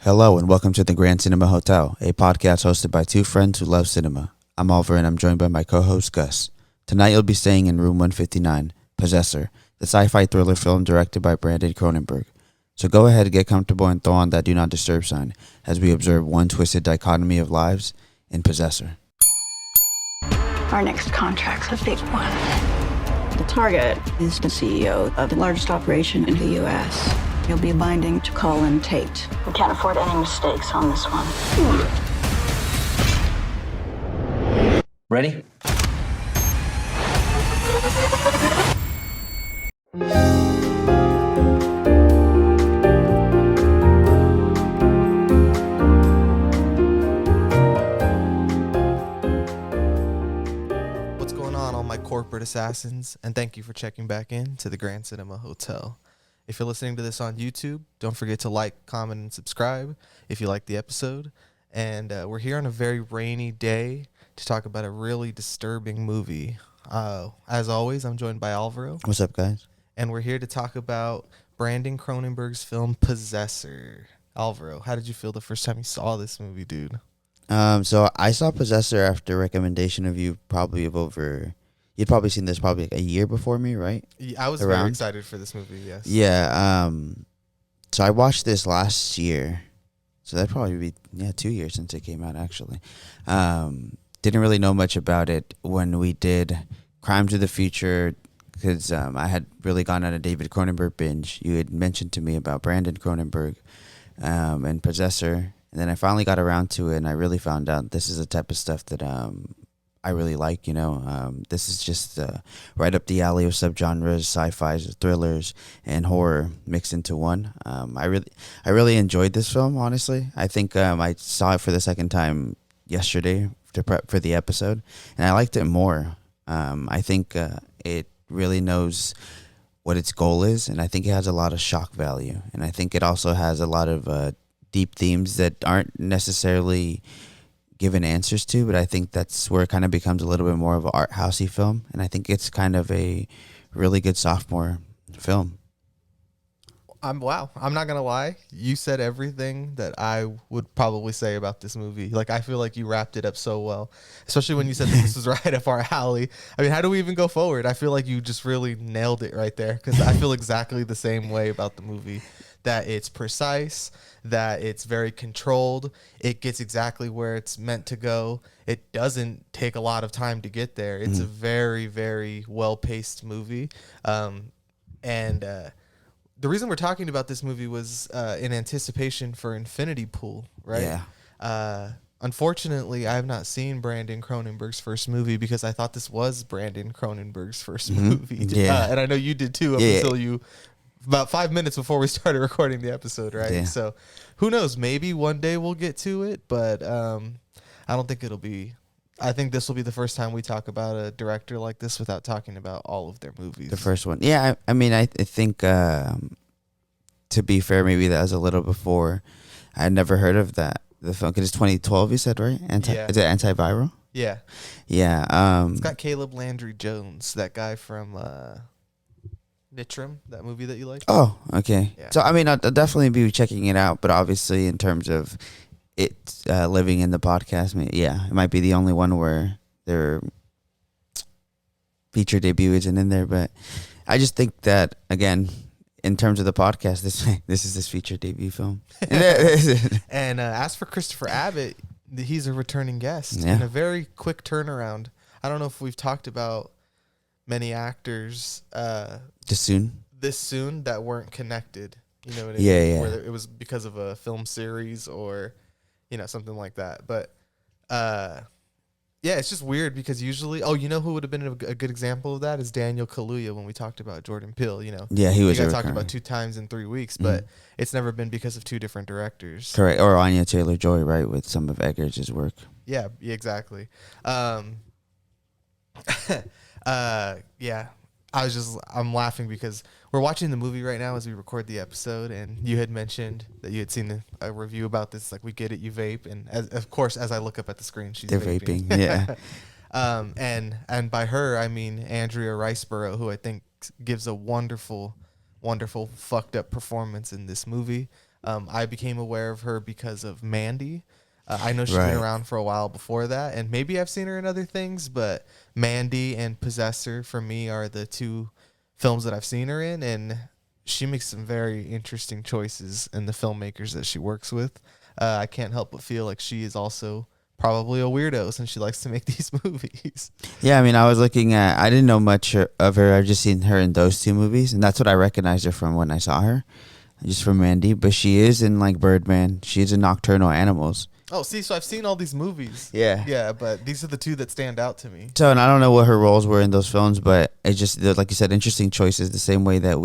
Hello and welcome to the Grand Cinema Hotel, a podcast hosted by two friends who love cinema. I'm Oliver and I'm joined by my co-host Gus. Tonight you'll be staying in room 159, Possessor, the sci-fi thriller film directed by Brandon Cronenberg. So go ahead, get comfortable and throw on that do not disturb sign as we observe one twisted dichotomy of lives in Possessor. Our next contract's a big one. The target is the CEO of the largest operation in the U.S. He'll be binding to Colin Tate. We can't afford any mistakes on this one. Ready? What's going on, all my corporate assassins? And thank you for checking back in to the Grand Cinema Hotel. If you're listening to this on YouTube, don't forget to like, comment, and subscribe if you like the episode. And we're here on a very rainy day to talk about a really disturbing movie. As always, I'm joined by Alvaro. What's up, guys? And we're here to talk about Brandon Cronenberg's film Possessor. Alvaro, how did you feel the first time you saw this movie, dude? So I saw Possessor after recommendation of you, probably of over. You'd probably seen this probably like a year before me, right? Yeah, I was Around? very excited for this movie, yes. Yeah. So I watched this last year. So that'd probably be 2 years since it came out, actually. Didn't really know much about it when we did Crimes of the Future because I had really gone on a David Cronenberg binge. You had mentioned to me about Brandon Cronenberg and Possessor. And then I finally got around to it and I really found out this is the type of stuff that I really like, this is just right up the alley of subgenres, sci-fi, thrillers, and horror mixed into one. I really enjoyed this film, honestly. I think I saw it for the second time yesterday to prep for the episode, and I liked it more. I think it really knows what its goal is, and I think it has a lot of shock value, and I think it also has a lot of deep themes that aren't necessarily given answers to, but I think that's where it kind of becomes a little bit more of an art housey film, and I think it's kind of a really good sophomore film. Wow. I'm not gonna lie. You said everything that I would probably say about this movie. Like, I feel like you wrapped it up so well, especially when you said that this was right up our alley. I mean, how do we even go forward? I feel like you just really nailed it right there because I feel exactly the same way about the movie. That it's precise, that it's very controlled. It gets exactly where it's meant to go. It doesn't take a lot of time to get there. It's a very, very well-paced movie. The reason we're talking about this movie was in anticipation for Infinity Pool, right? Yeah. Unfortunately, I have not seen Brandon Cronenberg's first movie because I thought this was Brandon Cronenberg's first movie. Yeah. And I know you did too until you... About 5 minutes before we started recording the episode, right? Yeah. So who knows? Maybe one day we'll get to it, but I don't think it'll be. I think this will be the first time we talk about a director like this without talking about all of their movies. The first one. Yeah, I mean, I think, to be fair, maybe that was a little before. I had never heard of that. The film, because it's 2012, you said, right? Yeah. Is it antiviral? Yeah. Yeah. It's got Caleb Landry Jones, that guy from Nitram, that movie that you like. Oh, okay. Yeah. So, I mean, I'll definitely be checking it out, but obviously in terms of it living in the podcast, it might be the only one where their feature debut isn't in there, but I just think that, again, in terms of the podcast, this is this feature debut film. And as for Christopher Abbott, he's a returning guest Yeah. in a very quick turnaround. I don't know if we've talked about many actors this soon that weren't connected. You know what I mean? Yeah. Whether it was because of a film series or, something like that. But it's just weird because usually, you know who would have been a good example of that is Daniel Kaluuya when we talked about Jordan Peele. Yeah, he was. He got talked about 2 times in 3 weeks, but it's never been because of 2 different directors. Correct. Or Anya Taylor-Joy, right, with some of Eggers' work. Yeah, exactly. I'm laughing because we're watching the movie right now as we record the episode, and you had mentioned that you had seen a review about this. Like, we get it, you vape, and of course, as I look up at the screen, they're vaping. Yeah. And by her, I mean Andrea Riseborough, who I think gives a wonderful fucked up performance in this movie. I became aware of her because of Mandy. I know she's Right. been around for a while before that, and maybe I've seen her in other things, but Mandy and Possessor for me are the two films that I've seen her in, and she makes some very interesting choices in the filmmakers that she works with. I can't help but feel like she is also probably a weirdo since she likes to make these movies. Yeah, I mean, I was looking at. I didn't know much of her. I've just seen her in those two movies, and that's what I recognized her from when I saw her, just from Mandy. But she is in like Birdman. She's in Nocturnal Animals. Oh, see, so I've seen all these movies. Yeah. Yeah, but these are the two that stand out to me. So, and I don't know what her roles were in those films, but it's just like you said, interesting choices. The same way that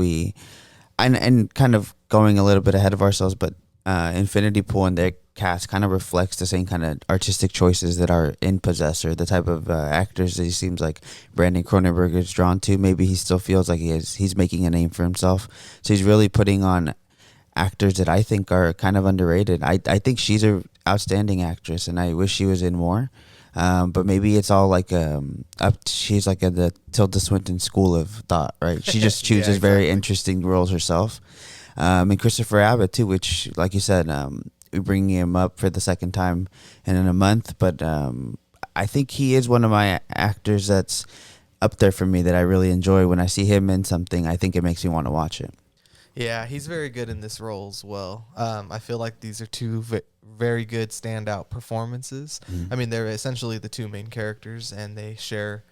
and kind of going a little bit ahead of ourselves, but Infinity Pool and their cast kind of reflects the same kind of artistic choices that are in Possessor. The type of actors that he seems like Brandon Cronenberg is drawn to. Maybe he still feels like he's making a name for himself. So he's really putting on actors that I think are kind of underrated. I think she's a outstanding actress, and I wish she was in more. But maybe it's all like she's like at the Tilda Swinton school of thought, right? She just Yeah, chooses very exactly. interesting roles herself. And Christopher Abbott too, which, like you said, we're bringing him up for the second time in a month. But I think he is one of my actors that's up there for me that I really enjoy. When I see him in something, I think it makes me want to watch it. Yeah, he's very good in this role as well. I feel like these are two very good standout performances. I mean, they're essentially the two main characters, and they share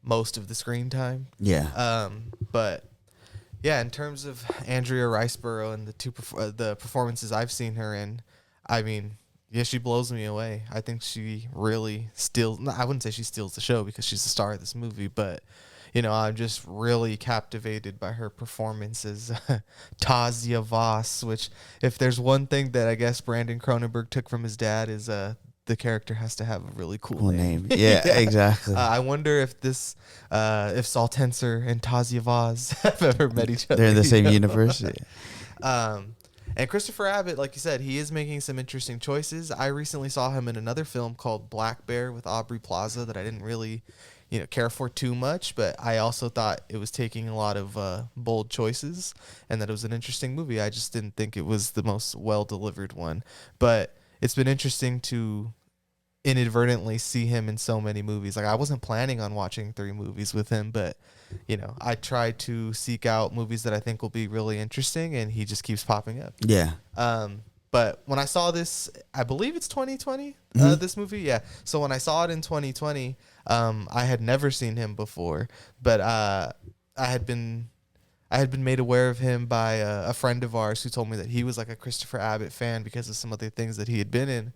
most of the screen time. Yeah. But yeah, in terms of Andrea Riceborough and the performances I've seen her in, I mean, yeah, she blows me away. I think she really steals. No, I wouldn't say she steals the show because she's the star of this movie, but you know, I'm just really captivated by her performance as Tasia Voss. Which, if there's one thing that I guess Brandon Cronenberg took from his dad, is the character has to have a really cool name. Yeah, exactly. I wonder if if Saul Tenser and Tasia Voss have ever met each other. They're in the same you know? universe. And Christopher Abbott, like you said, he is making some interesting choices. I recently saw him in another film called Black Bear with Aubrey Plaza that I didn't really, care for too much, but I also thought it was taking a lot of bold choices and that it was an interesting movie. I just didn't think it was the most well-delivered one. But it's been interesting to inadvertently see him in so many movies. Like, I wasn't planning on watching 3 movies with him, but I try to seek out movies that I think will be really interesting, and he just keeps popping up. Yeah. But when I saw this, I believe it's 2020, this movie. Yeah. So when I saw it in 2020, I had never seen him before, but I had been made aware of him by a friend of ours who told me that he was like a Christopher Abbott fan because of some other things that he had been in.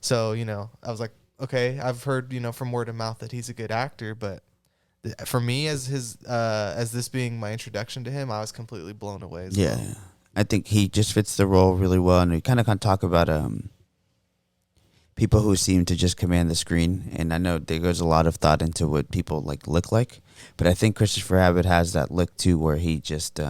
So, I was like, okay, I've heard, from word of mouth that he's a good actor, but for me as this being my introduction to him, I was completely blown away as well. Yeah. I think he just fits the role really well. And we kind of talk about people who seem to just command the screen. And I know there goes a lot of thought into what people look like. But I think Christopher Abbott has that look too, where he just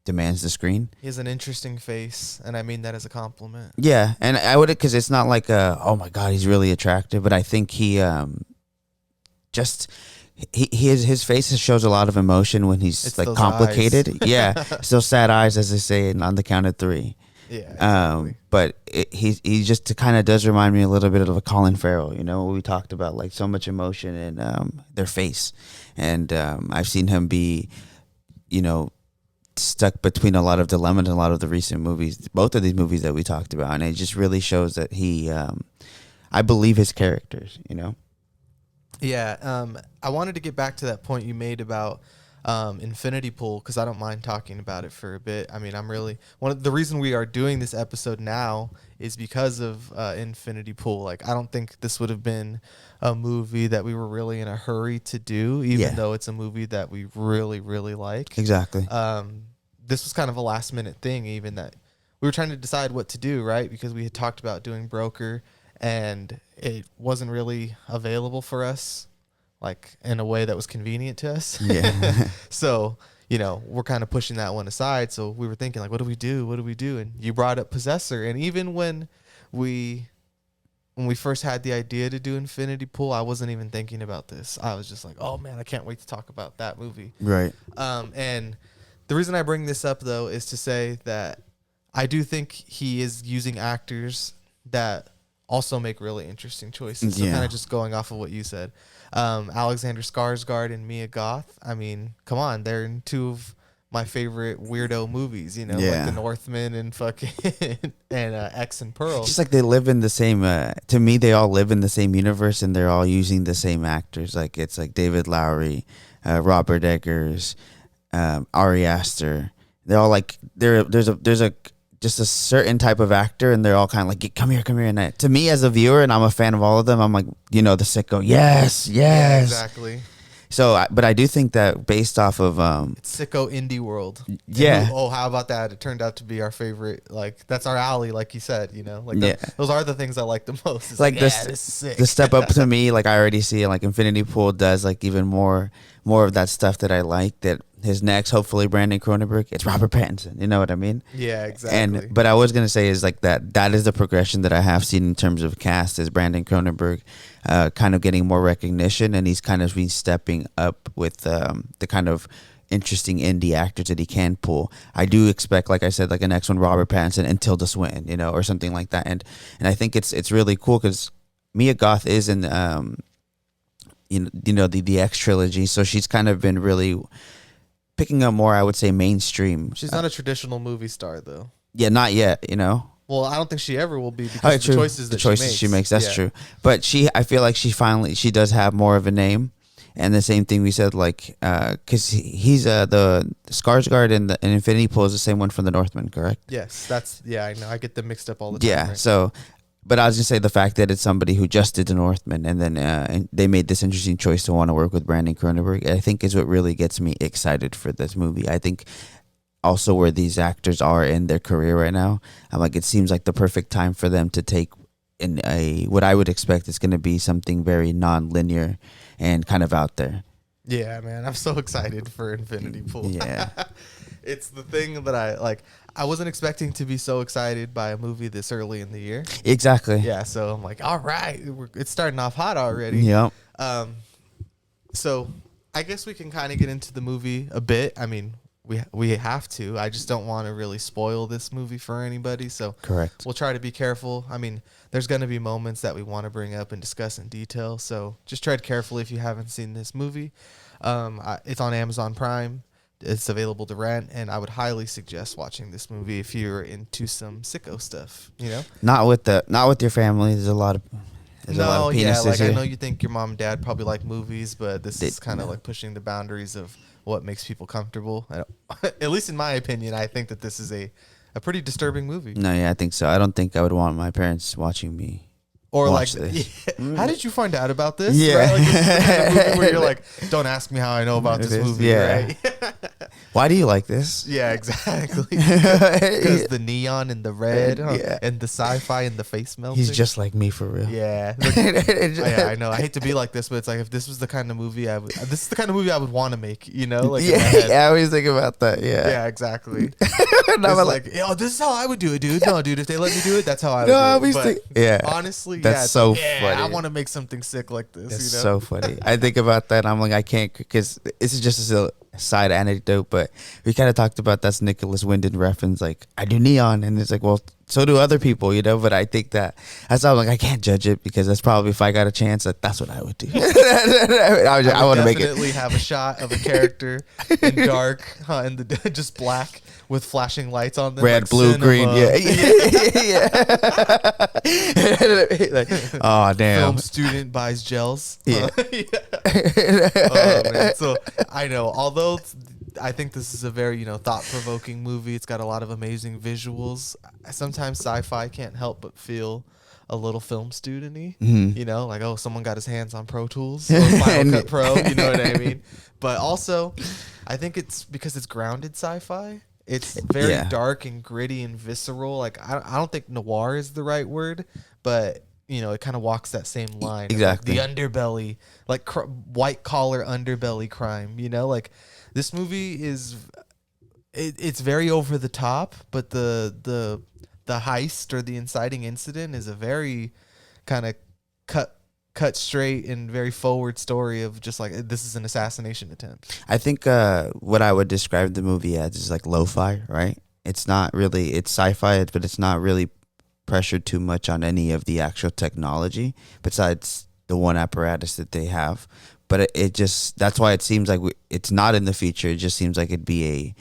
demands the screen. He has an interesting face, and I mean that as a compliment. Yeah, and I would, because it's not like oh my God, he's really attractive, but I think he his face shows a lot of emotion when he's It's like those complicated. eyes. Yeah, still sad eyes, as they say on the count of 3. Yeah. Exactly. But he just kind of does remind me a little bit of a Colin Farrell. What we talked about, like so much emotion in their face, and I've seen him be, stuck between a lot of dilemmas in a lot of the recent movies, both of these movies that we talked about, and it just really shows that he, I believe his characters. Yeah. I wanted to get back to that point you made about Infinity Pool, because I don't mind talking about it for a bit. I mean, the reason we are doing this episode now is because of Infinity Pool. Like, I don't think this would have been a movie that we were really in a hurry to do, even though it's a movie that we really, really like. Exactly. This was kind of a last minute thing, even that we were trying to decide what to do, right? Because we had talked about doing Broker, and it wasn't really available for us, like in a way that was convenient to us. Yeah. So, we're kind of pushing that one aside. So we were thinking, like, what do we do? What do we do? And you brought up Possessor. And even when we first had the idea to do Infinity Pool, I wasn't even thinking about this. I was just like, oh man, I can't wait to talk about that movie. Right. And the reason I bring this up, though, is to say that I do think he is using actors that also make really interesting choices. So Yeah. kind of just going off of what you said, Alexander Skarsgård and Mia Goth. I mean, come on, they're in two of my favorite weirdo movies. You know, Yeah. like The Northman and fucking and X and Pearl. Just like they live in the same. To me, they all live in the same universe, and they're all using the same actors. Like it's like David Lowery, Robert Eggers, Ari Aster. They're all like there's a just a certain type of actor, and they're all kind of like, come here. And to me, as a viewer, and I'm a fan of all of them, I'm like, the sicko. Yes. Yeah, exactly. So, but I do think that based off of It's sicko indie world. Yeah. How about that? It turned out to be our favorite. Like that's our alley, like you said. You know, like Yeah. those are the things I like the most. It's like yeah, this this is sick. the step up to me, like I already see like Infinity Pool does like even more of that stuff that I like. That his next, hopefully Brandon Cronenberg, it's Robert Pattinson. You know what I mean? Yeah, exactly. But I was gonna say is like that is the progression that I have seen in terms of cast is Brandon Cronenberg, kind of getting more recognition, and he's kind of been stepping up with the kind of interesting indie actors that he can pull. I do expect, like I said, like a next one, Robert Pattinson and Tilda Swinton, or something like that. And I think it's really cool because Mia Goth is in the X trilogy, so she's kind of been really picking up more, I would say, mainstream. She's not a traditional movie star though. Yeah, not yet. Well, I don't think she ever will be because Oh, of true. the choices that she makes. That's Yeah. true. But I feel like she does have more of a name. And the same thing we said, like, because he's the Skarsgård in Infinity Pool is the same one from The Northman, correct? Yes, I know. I get them mixed up all the time. Yeah. right? So, but I was gonna say the fact that it's somebody who just did The Northman, and then and they made this interesting choice to want to work with Brandon Cronenberg, I think is what really gets me excited for this movie. I think also where these actors are in their career right now, I'm like, it seems like the perfect time for them to take in what I would expect is going to be something very non-linear and kind of out there. Yeah, man, I'm so excited for Infinity Pool. Yeah. It's the thing that I like. I wasn't expecting to be so excited by a movie this early in the year. Exactly. Yeah, so I'm like, all right, it's starting off hot already. Yep. So I guess we can kind of get into the movie a bit. I mean, we have to. I just don't want to really spoil this movie for anybody. So Correct. we'll try to be careful. I mean, there's going to be moments that we want to bring up and discuss in detail. So just tread carefully if you haven't seen this movie. It's on Amazon Prime. It's available to rent, and I would highly suggest watching this movie if you're into some sicko stuff. Not with your family. There's a lot of penises like here. I know you think your mom and dad probably like movies, but this is kind of like pushing the boundaries of what makes people comfortable. At least in my opinion, I think that this is a pretty disturbing movie. No, yeah, I think so. I don't think I would want my parents watching me. Or watch like, this. how did you find out about this? Yeah. Right? Like, this is the kind of movie where you're like, don't ask me how I know about this movie. Yeah. Right? Why do you like this? Yeah, exactly. Because the neon and the red Yeah. and the sci-fi and the face melting. He's just like me for real. Yeah. Yeah, I know. I hate to be like this, but it's like if this was the kind of movie this is the kind of movie I would want to make, Like in my head. I always think about that. Yeah. Yeah, exactly. And It's I'm like, this is how I would do it, dude. No, dude, if they let me do it, that's how I would I do always it. think- But yeah. honestly, That's it's so like, funny. I want to make something sick like this. It's so funny. I think about that. And I'm like, I can't, because this is just a side anecdote, but we kind of talked about that's Nicholas Winding reference. Like, I do neon, and it's like, well, so do other people, But I think that's why I'm like, I can't judge it because that's probably if I got a chance, that's what I would do. I want to make it. Definitely have a shot of a character in dark, and just black with flashing lights on them, Red, like blue, cinema. green, yeah. Like, oh damn. Film student buys gels. Yeah. Oh, man. So I know, although I think this is a very thought-provoking movie. It's got a lot of amazing visuals. Sometimes sci-fi can't help but feel a little film student-y. Like, oh, someone got his hands on Pro Tools or Final Cut Pro. You know what I mean? But also, I think it's because it's grounded sci-fi. It's very dark and gritty and visceral. Like I don't think noir is the right word, but it kind of walks that same line. Exactly. Like the underbelly, like white collar underbelly crime. Like this movie is, it's very over the top, but the heist or the inciting incident is a very kind of cut straight and very forward story of just like, this is an assassination attempt. I think what I would describe the movie as is like lo-fi, right? It's not really, it's sci-fi, but it's not really pressured too much on any of the actual technology besides the one apparatus that they have. But it just, that's why it seems like it's not in the future. It just seems like it'd be a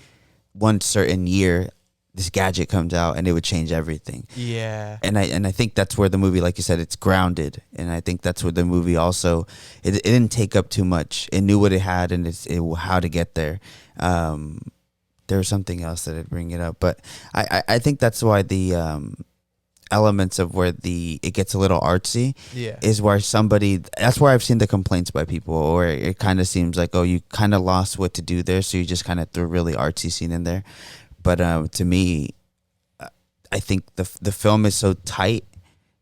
one certain year this gadget comes out and it would change everything. Yeah. And I think that's where the movie, like you said, it's grounded. And I think that's where the movie also, it didn't take up too much. It knew what it had and how to get there. There was something else that I'd bring it up, but I think that's why the elements of where it gets a little artsy is where that's where I've seen the complaints by people, or it kind of seems like, oh, you kind of lost what to do there, so you just kind of threw a really artsy scene in there. But to me, I think the film is so tight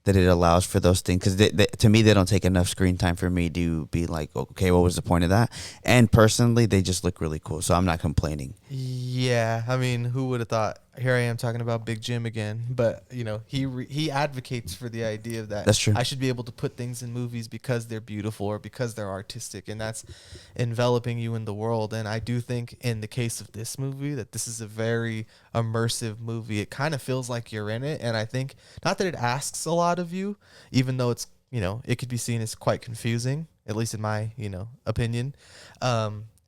that it allows for those things, because to me, they don't take enough screen time for me to be like, okay, what was the point of that? And personally, they just look really cool, so I'm not complaining. Yeah, I mean, who would have thought? Here I am talking about Big Jim again, but he advocates for the idea of that. That's true. I should be able to put things in movies because they're beautiful or because they're artistic, and that's enveloping you in the world. And I do think in the case of this movie that this is a very immersive movie. It kind of feels like you're in it, and I think not that it asks a lot of you, even though it's it could be seen as quite confusing, at least in my opinion.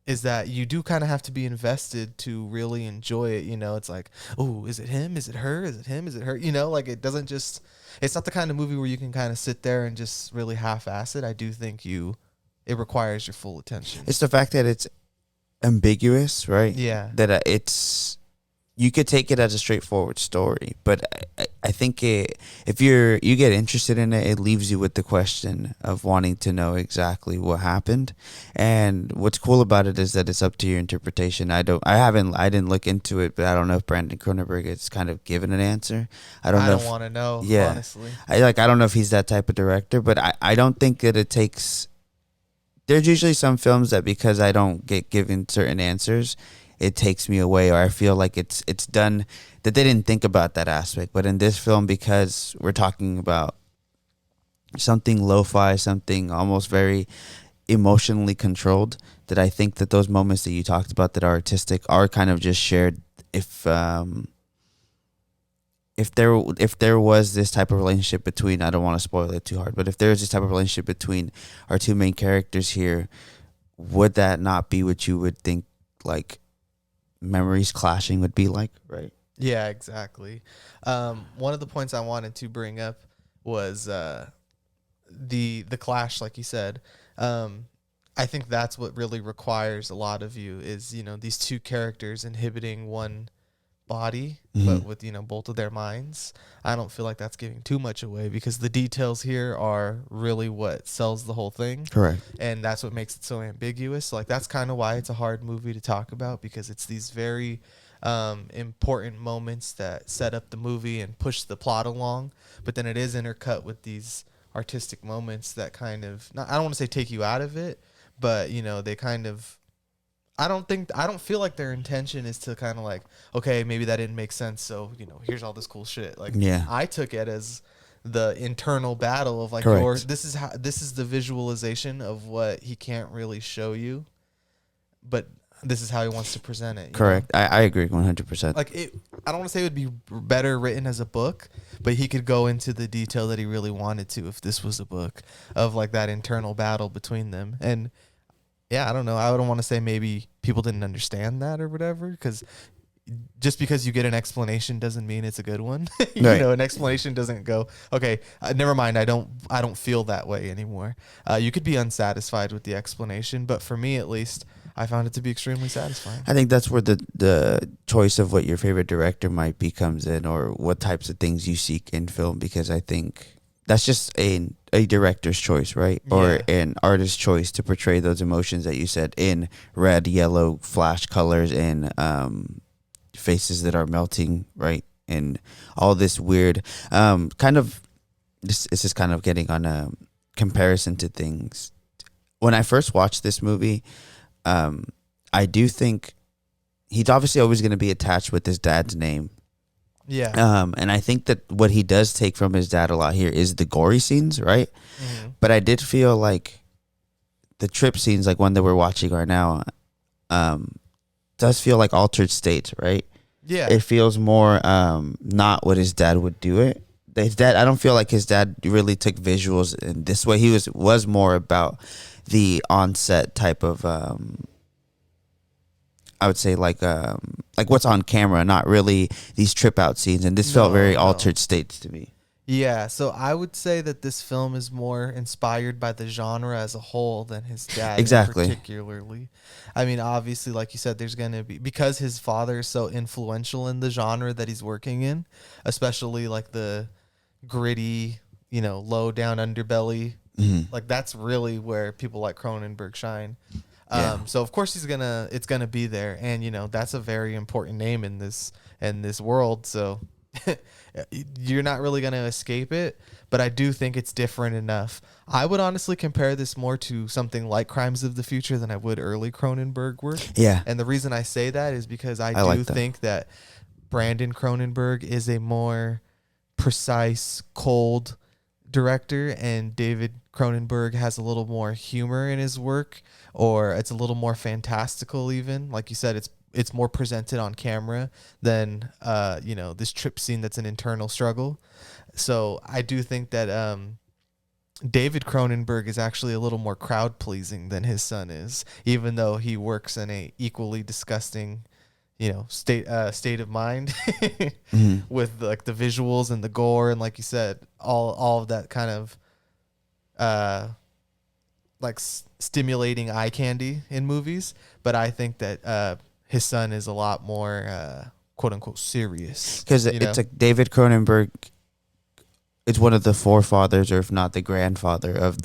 Is that you do kind of have to be invested to really enjoy it. It's like, oh, is it him? Is it her? Is it him? Is it her? Like it doesn't just, it's not the kind of movie where you can kind of sit there and just really half-ass it. I do think it requires your full attention. It's the fact that it's ambiguous, right? Yeah. That you could take it as a straightforward story, but I think if you get interested in it, it leaves you with the question of wanting to know exactly what happened. And what's cool about it is that it's up to your interpretation. I didn't look into it, but I don't know if Brandon Cronenberg has kind of given an answer. I don't want to know. Yeah, honestly, I don't know if he's that type of director, but I don't think that it takes. There's usually some films that because I don't get given certain answers, it takes me away, or I feel like it's done, that they didn't think about that aspect. But in this film, because we're talking about something lo-fi, something almost very emotionally controlled, that I think that those moments that you talked about that are artistic are kind of just shared. If there was this type of relationship between, I don't want to spoil it too hard, but if there was this type of relationship between our two main characters here, would that not be what you would think like memories clashing would be like, right? Yeah, exactly. One of the points I wanted to bring up was the clash, like you said. I think that's what really requires a lot of you is these two characters inhibiting one body, but with both of their minds. I don't feel like that's giving too much away because the details here are really what sells the whole thing. Correct. And that's what makes it so ambiguous. Like that's kind of why it's a hard movie to talk about, because it's these very important moments that set up the movie and push the plot along, but then it is intercut with these artistic moments that kind of, I don't want to say take you out of it, but they kind of, I don't feel like their intention is to kind of like, okay, maybe that didn't make sense, so here's all this cool shit. Like, yeah. I took it as the internal battle of like, this is the visualization of what he can't really show you, but this is how he wants to present it. Correct. I agree 100%. Like I don't want to say it would be better written as a book, but he could go into the detail that he really wanted to if this was a book, of like that internal battle between them. And yeah, I don't know. I don't want to say maybe people didn't understand that or whatever, because just because you get an explanation doesn't mean it's a good one. An explanation doesn't go, okay, never mind. I don't feel that way anymore. You could be unsatisfied with the explanation, but for me at least, I found it to be extremely satisfying. I think that's where the choice of what your favorite director might be comes in, or what types of things you seek in film, because I think that's just a director's choice, right? Yeah. Or an artist's choice to portray those emotions that you said in red, yellow, flash colors, and faces that are melting, right? And all this weird kind of, this is kind of getting on a comparison to things. When I first watched this movie, I do think he's obviously always going to be attached with his dad's name. Yeah. And I think that what he does take from his dad a lot here is the gory scenes, right? Mm-hmm. But I did feel like the trip scenes, like one that we're watching right now, does feel like altered states, right? Yeah. It feels more not what his dad would do it. His dad, I don't feel like his dad really took visuals in this way. He was more about the on-set type of I would say like what's on camera, not really these trip out scenes. And this felt very No. altered states to me. Yeah, so I would say that this film is more inspired by the genre as a whole than his dad Exactly. particularly. I mean, obviously, like you said, there's going to be, because his father is so influential in the genre that he's working in, especially like the gritty, low down underbelly. Like that's really where people like Cronenberg shine. Yeah. So of course it's gonna be there, and that's a very important name in this world. So you're not really gonna escape it, but I do think it's different enough. I would honestly compare this more to something like Crimes of the Future than I would early Cronenberg work. Yeah. And the reason I say that is because I like do that. think that Brandon Cronenberg is a more precise, cold director, and David Cronenberg has a little more humor in his work, or it's a little more fantastical even. Like you said, it's more presented on camera than this trip scene that's an internal struggle. So I do think that David Cronenberg is actually a little more crowd pleasing than his son is, even though he works in a equally disgusting state of mind with like the visuals and the gore, and like you said, all of that kind of stimulating eye candy in movies. But I think that his son is a lot more quote unquote serious, Because it's like David Cronenberg is one of the forefathers, or if not the grandfather of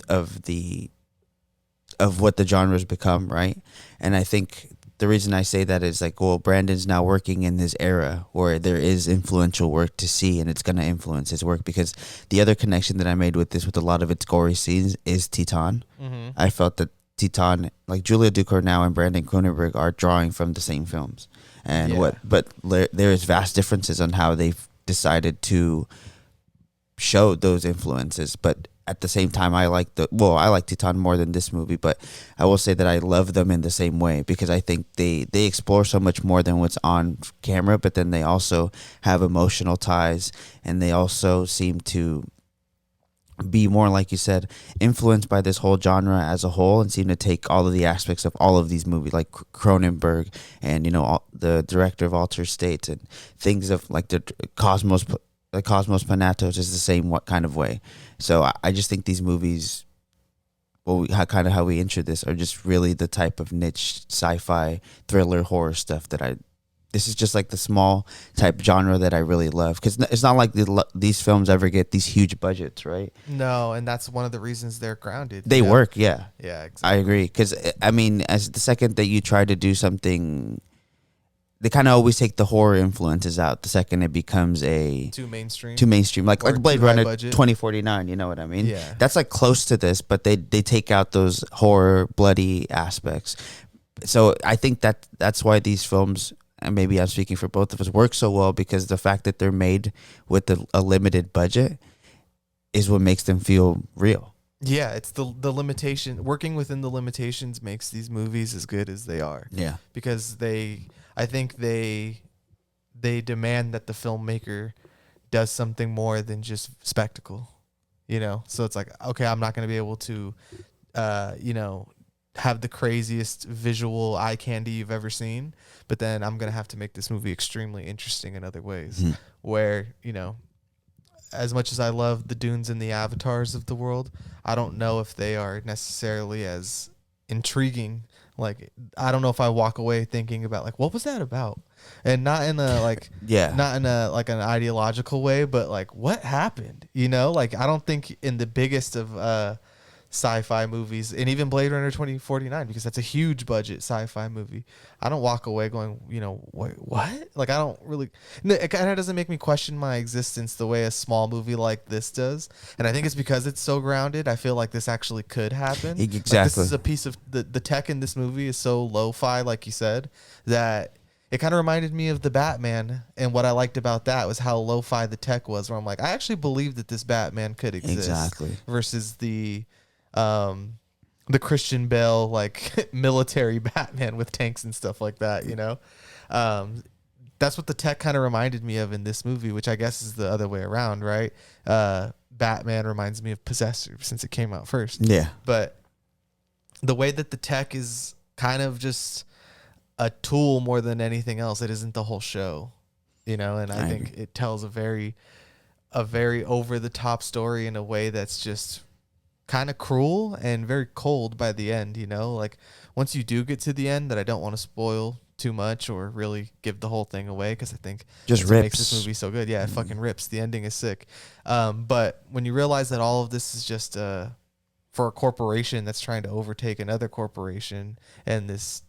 what the genre's become, right? And I think the reason I say that is like, well, Brandon's now working in this era where there is influential work to see, and it's going to influence his work. Because the other connection that I made with this, with a lot of its gory scenes, is Titan. I felt that Titan, like Julia Ducournau and Brandon Cronenberg, are drawing from the same films, and there is vast differences on how they've decided to show those influences. But at the same time, I like Titan more than this movie, but I will say that I love them in the same way, because I think they explore so much more than what's on camera, but then they also have emotional ties, and they also seem to be more, like you said, influenced by this whole genre as a whole, and seem to take all of the aspects of all of these movies, like Cronenberg and the director of Altered States, and things of like the Cosmos Panatos is the same kind of way. So I just think these movies, how we entered this, are just really the type of niche sci-fi thriller horror stuff that this is just like the small type genre that I really love, because it's not like these films ever get these huge budgets, right? No, and that's one of the reasons they're grounded. They work, yeah. Yeah, exactly. I agree, because I mean, as the second that you try to do something, they kind of always take the horror influences out the second it becomes too mainstream, like Blade too high Runner budget. 2049. You know what I mean? Yeah. That's like close to this, but they take out those horror, bloody aspects. So I think that's why these films, and maybe I'm speaking for both of us, work so well, because the fact that they're made with a limited budget is what makes them feel real. Yeah, it's the limitation. Working within the limitations makes these movies as good as they are. Yeah. Because I think they demand that the filmmaker does something more than just spectacle, So it's like, okay, I'm not going to be able to, have the craziest visual eye candy you've ever seen, but then I'm going to have to make this movie extremely interesting in other ways, where, as much as I love the Dunes and the Avatars of the world, I don't know if they are necessarily as intriguing. Like, I don't know if I walk away thinking about like, what was that about? And not in a not in a like an ideological way, but like, what happened? Like, I don't think in the biggest of sci-fi movies, and even Blade Runner 2049, because that's a huge budget sci-fi movie, I don't walk away going, what? Like, I don't really, it kind of doesn't make me question my existence the way a small movie like this does. And I think it's because it's so grounded. I feel like this actually could happen. Exactly. Like, this is a piece of the tech in this movie is so lo-fi, like you said, that it kind of reminded me of the Batman, and what I liked about that was how lo-fi the tech was, where I'm like, I actually believe that this Batman could exist. Exactly. Versus the Christian Bale like military Batman with tanks and stuff like that, that's what the tech kind of reminded me of in this movie, which I guess is the other way around, right? Batman reminds me of Possessor since it came out first. Yeah. But the way that the tech is kind of just a tool more than anything else, it isn't the whole show, you know. And I think it tells a very over the top story in a way that's just kind of cruel and very cold by the end, you know. Like once you do get to the end, that I don't want to spoil too much or really give the whole thing away, because I think just what rips. makes this movie so good. Yeah, it fucking rips. The ending is sick. But when you realize that all of this is just for a corporation that's trying to overtake another corporation, and this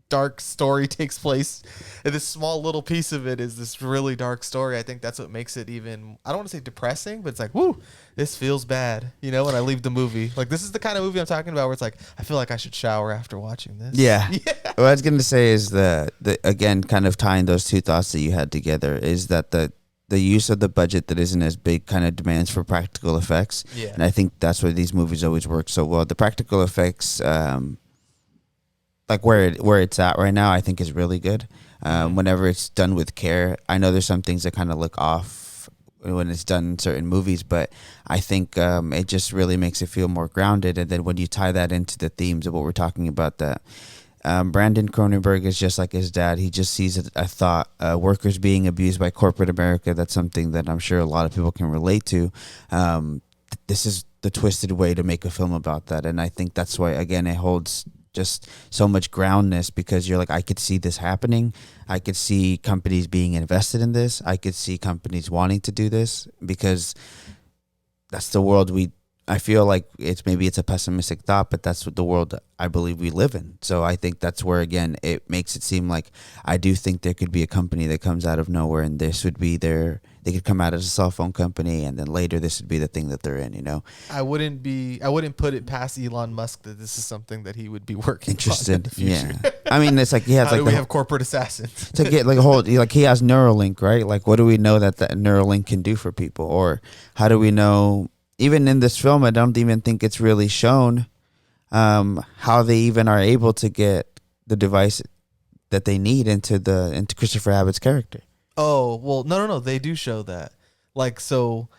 dark story takes place, and this small little piece of it is this really dark story, I think that's what makes it even, I don't want to say depressing, but it's like, woo, this feels bad, you know, when I leave the movie. Like, this is the kind of movie I'm talking about where it's like, I feel like I should shower after watching this. Yeah. What I was going to say is the again, kind of tying those two thoughts that you had together, is that the use of the budget that isn't as big kind of demands for practical effects. Yeah. And I think that's where these movies always work so well. The practical effects, like where it's at right now, I think is really good. Whenever it's done with care, I know there's some things that kind of look off when it's done in certain movies, but I think it just really makes it feel more grounded. And then when you tie that into the themes of what we're talking about, that Brandon Cronenberg is just like his dad. He just sees a thought, workers being abused by corporate America. That's something that I'm sure a lot of people can relate to. This is the twisted way to make a film about that. And I think that's why, again, it holds just so much groundness, because you're like, I could see this happening. I could see companies being invested in this. I could see companies wanting to do this, because that's the world I feel like it's a pessimistic thought, but that's what the world I believe we live in. So I think that's where, again, it makes it seem like I do think there could be a company that comes out of nowhere, and this would be they could come out as a cell phone company, and then later this would be the thing that they're in, you know. I wouldn't put it past Elon Musk that this is something that he would be working interested on in the future. Yeah. I mean, it's like he has How like do we have corporate assassins? to get like a whole, like he has Neuralink, right? Like, what do we know that Neuralink can do for people? Or how do we know, even in this film, I don't even think it's really shown how they even are able to get the device that they need into Christopher Abbott's character. Oh, well, no. They do show that. Like, so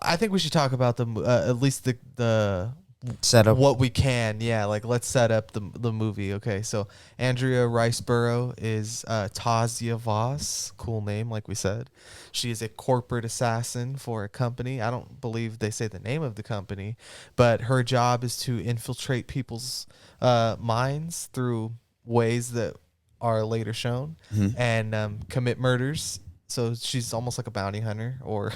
I think we should talk about at least the Setup. what we can. Yeah, like let's set up the movie. Okay, so Andrea Riceborough is Tasia Voss. Cool name, like we said. She is a corporate assassin for a company. I don't believe they say the name of the company, but her job is to infiltrate people's minds through ways that are later shown, and commit murders. So she's almost like a bounty hunter, or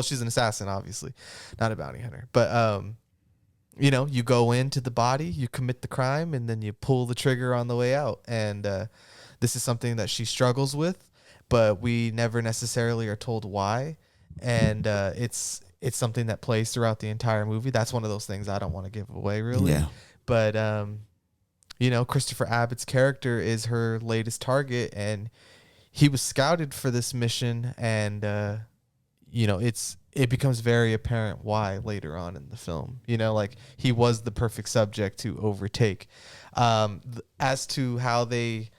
she's an assassin, obviously, not a bounty hunter. But you know, you go into the body, you commit the crime, and then you pull the trigger on the way out. And this is something that she struggles with, but we never necessarily are told why. And it's something that plays throughout the entire movie. That's one of those things I don't want to give away, really. Yeah. But you know, Christopher Abbott's character is her latest target, and he was scouted for this mission, and you know, it becomes very apparent why later on in the film. You know, like he was the perfect subject to overtake. As to how they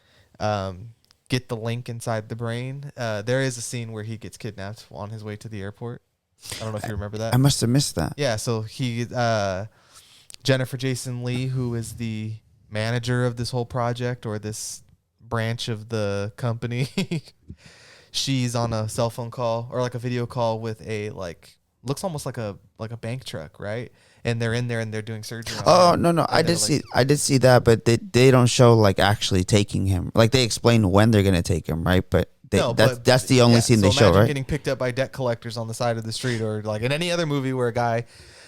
get the link inside the brain, there is a scene where he gets kidnapped on his way to the airport. I don't know if you remember that. I must have missed that. Yeah, so Jennifer Jason Leigh, who is the manager of this whole project, or this branch of the company, she's on a cell phone call, or like a video call, with a looks almost like a bank truck, right? And they're in there and they're doing surgery on Oh, him. no. I did see that, but they don't show like actually taking him. Like they explain when they're going to take him, right? But that's the only scene they show, right? Getting picked up by debt collectors on the side of the street, or like in any other movie where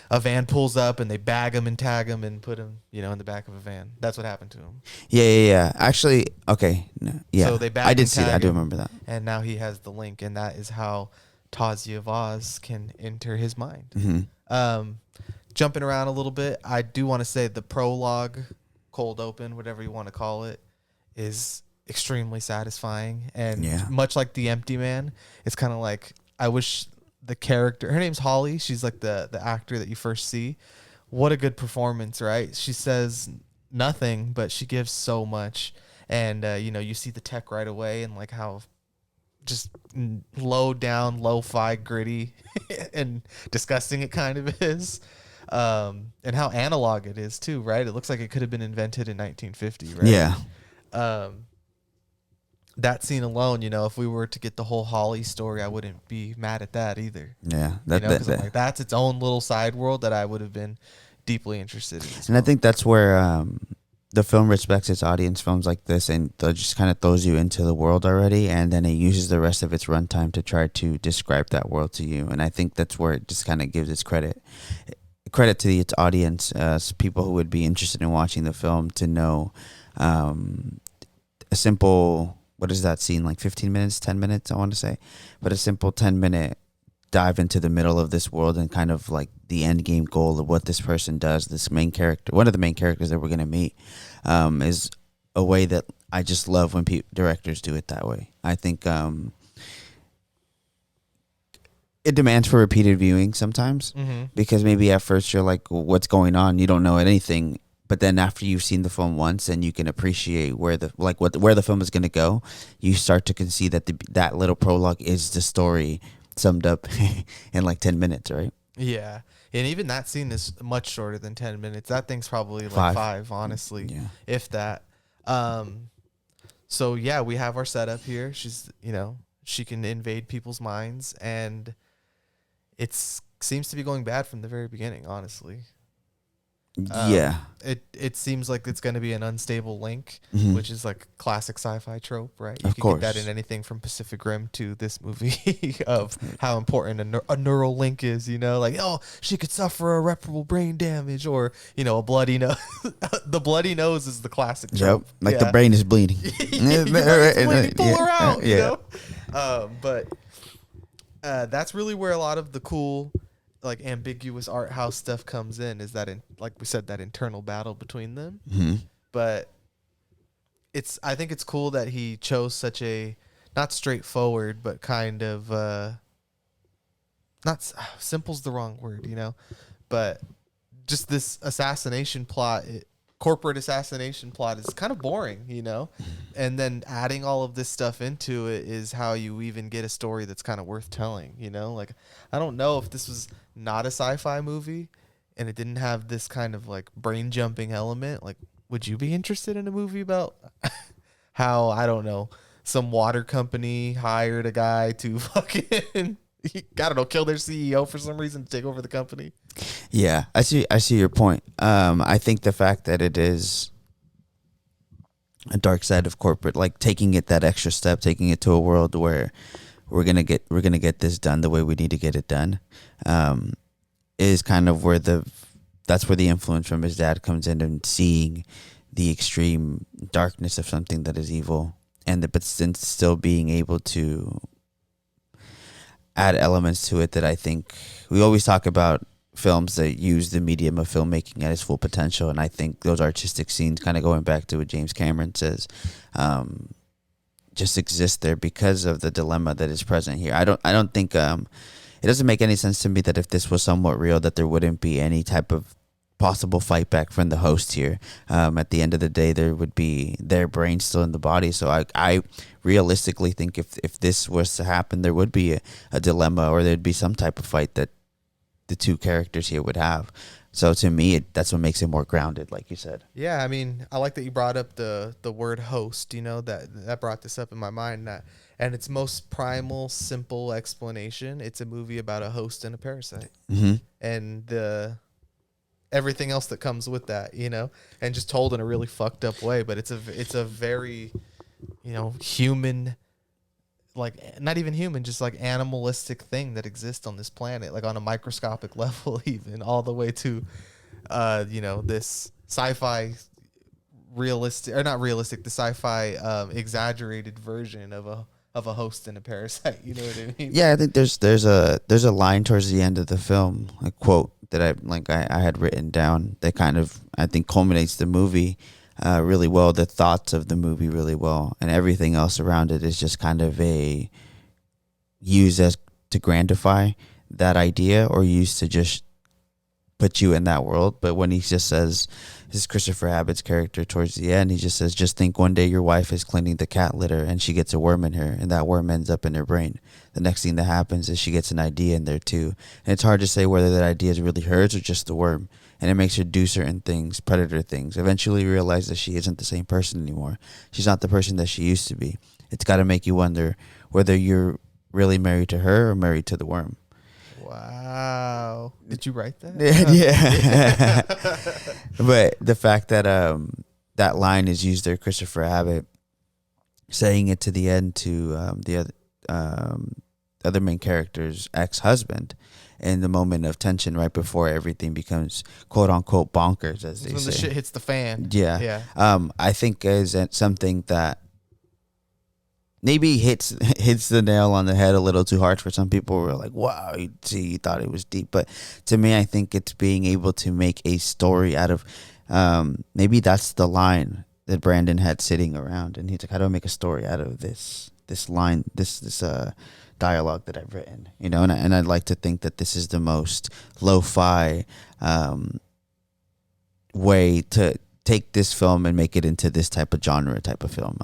a van pulls up and they bag him and tag him and put him, you know, in the back of a van. That's what happened to him. Yeah. Actually, okay. No, yeah. So they bag I did and see that. tag I do him, remember that. And now he has the link, and that is how Tasia Voss can enter his mind. Mm-hmm. Jumping around a little bit, I do want to say the prologue, cold open, whatever you want to call it, is extremely satisfying. And much like The Empty Man, it's kind of like, I wish the character, her name's Holly, she's like the actor that you first see. What a good performance, right? She says nothing, but she gives so much. and you know, you see the tech right away, and like how just low down, lo-fi, gritty, and disgusting it kind of is. And how analog it is too, right? It looks like it could have been invented in 1950, right? Yeah. That scene alone, you know, if we were to get the whole Holly story, I wouldn't be mad at that either. Yeah. You know, because like, that's its own little side world that I would have been deeply interested in. And I think that's where the film respects its audience, films like this, and it just kind of throws you into the world already, and then it uses the rest of its runtime to try to describe that world to you. And I think that's where it just kind of gives its credit to its audience, people who would be interested in watching the film, to know a simple, what is that scene, like 15 minutes, 10 minutes, I want to say, but a simple 10-minute dive into the middle of this world and kind of like the end game goal of what this person does. This main character, one of the main characters that we're going to meet, is a way that I just love when directors do it that way. I think it demands for repeated viewing sometimes, because maybe at first you're like, what's going on? You don't know anything. But then after you've seen the film once and you can appreciate where the film is going to go, you start to concede that that little prologue is the story summed up in like 10 minutes, right? Yeah. And even that scene is much shorter than 10 minutes. That thing's probably like five, honestly, if that. So yeah, we have our setup here. She's, you know, she can invade people's minds, and it seems to be going bad from the very beginning, honestly. It seems like it's going to be an unstable link, which is like classic sci-fi trope, right? You can get that in anything from Pacific Rim to this movie of how important a neural link is, you know, like, oh, she could suffer irreparable brain damage, or, you know, a bloody nose. The bloody nose is the classic trope. Like the brain is bleeding. Pull her out, you know? But that's really where a lot of the cool, like, ambiguous art house stuff comes in, is that, like we said, that internal battle between them. But I think it's cool that he chose such a, not straightforward, but kind of not simple's the wrong word, you know, but just this assassination plot, corporate assassination plot is kind of boring, you know, and then adding all of this stuff into it is how you even get a story that's kind of worth telling, you know. Like, I don't know if this was not a sci-fi movie and it didn't have this kind of like brain jumping element, like, would you be interested in a movie about how, I don't know, some water company hired a guy to fucking I don't know, kill their CEO for some reason to take over the company? Yeah, I see your point. I think the fact that it is a dark side of corporate, like taking it that extra step, taking it to a world where we're gonna get this done the way we need to get it done, is kind of where that's where the influence from his dad comes in, and seeing the extreme darkness of something that is evil, but still being able to add elements to it that I think we always talk about films that use the medium of filmmaking at its full potential, and I think those artistic scenes, kind of going back to what James Cameron says, just exist there because of the dilemma that is present here. I don't think it doesn't make any sense to me that if this was somewhat real, that there wouldn't be any type of possible fight back from the host here. At the end of the day, there would be their brain still in the body. So I realistically think if this was to happen, there would be a dilemma, or there'd be some type of fight that the two characters here would have. So to me, that's what makes it more grounded, like you said. Yeah, I mean, I like that you brought up the word host, you know, that brought this up in my mind. And its most primal, simple explanation, it's a movie about a host and a parasite. And everything else that comes with that, you know, and just told in a really fucked up way. But it's a very, you know, human, like, not even human, just like animalistic thing that exists on this planet, like on a microscopic level, even all the way to, you know, this sci-fi realistic, or not realistic, the sci-fi exaggerated version of a host and a parasite. You know what I mean? Yeah, I think there's a line towards the end of the film, a quote that I had written down that kind of, I think, culminates the movie really well, the thoughts of the movie really well, and everything else around it is just kind of used as to grandify that idea, or used to just put you in that world. But when he just says, this is Christopher Abbott's character towards the end, he just says, just think one day your wife is cleaning the cat litter and she gets a worm in her, and that worm ends up in her brain. The next thing that happens is she gets an idea in there too. And it's hard to say whether that idea is really hers or just the worm. And it makes her do certain things, predator things. Eventually you realize that she isn't the same person anymore. She's not the person that she used to be. It's got to make you wonder whether you're really married to her or married to the worm. Wow. Did you write that? Yeah. But the fact that that line is used there, Christopher Abbott saying it to the end to the other main character's ex-husband, in the moment of tension right before everything becomes quote unquote bonkers, as they say. When the shit hits the fan. Yeah. I think is something that maybe hits the nail on the head a little too hard for some people. Who are like, wow, you thought it was deep. But to me, I think it's being able to make a story out of, maybe that's the line that Brandon had sitting around. And he's like, how do I make a story out of this line, this dialogue that I've written, you know? And I'd like to think that this is the most lo-fi way to take this film and make it into this type of genre type of film.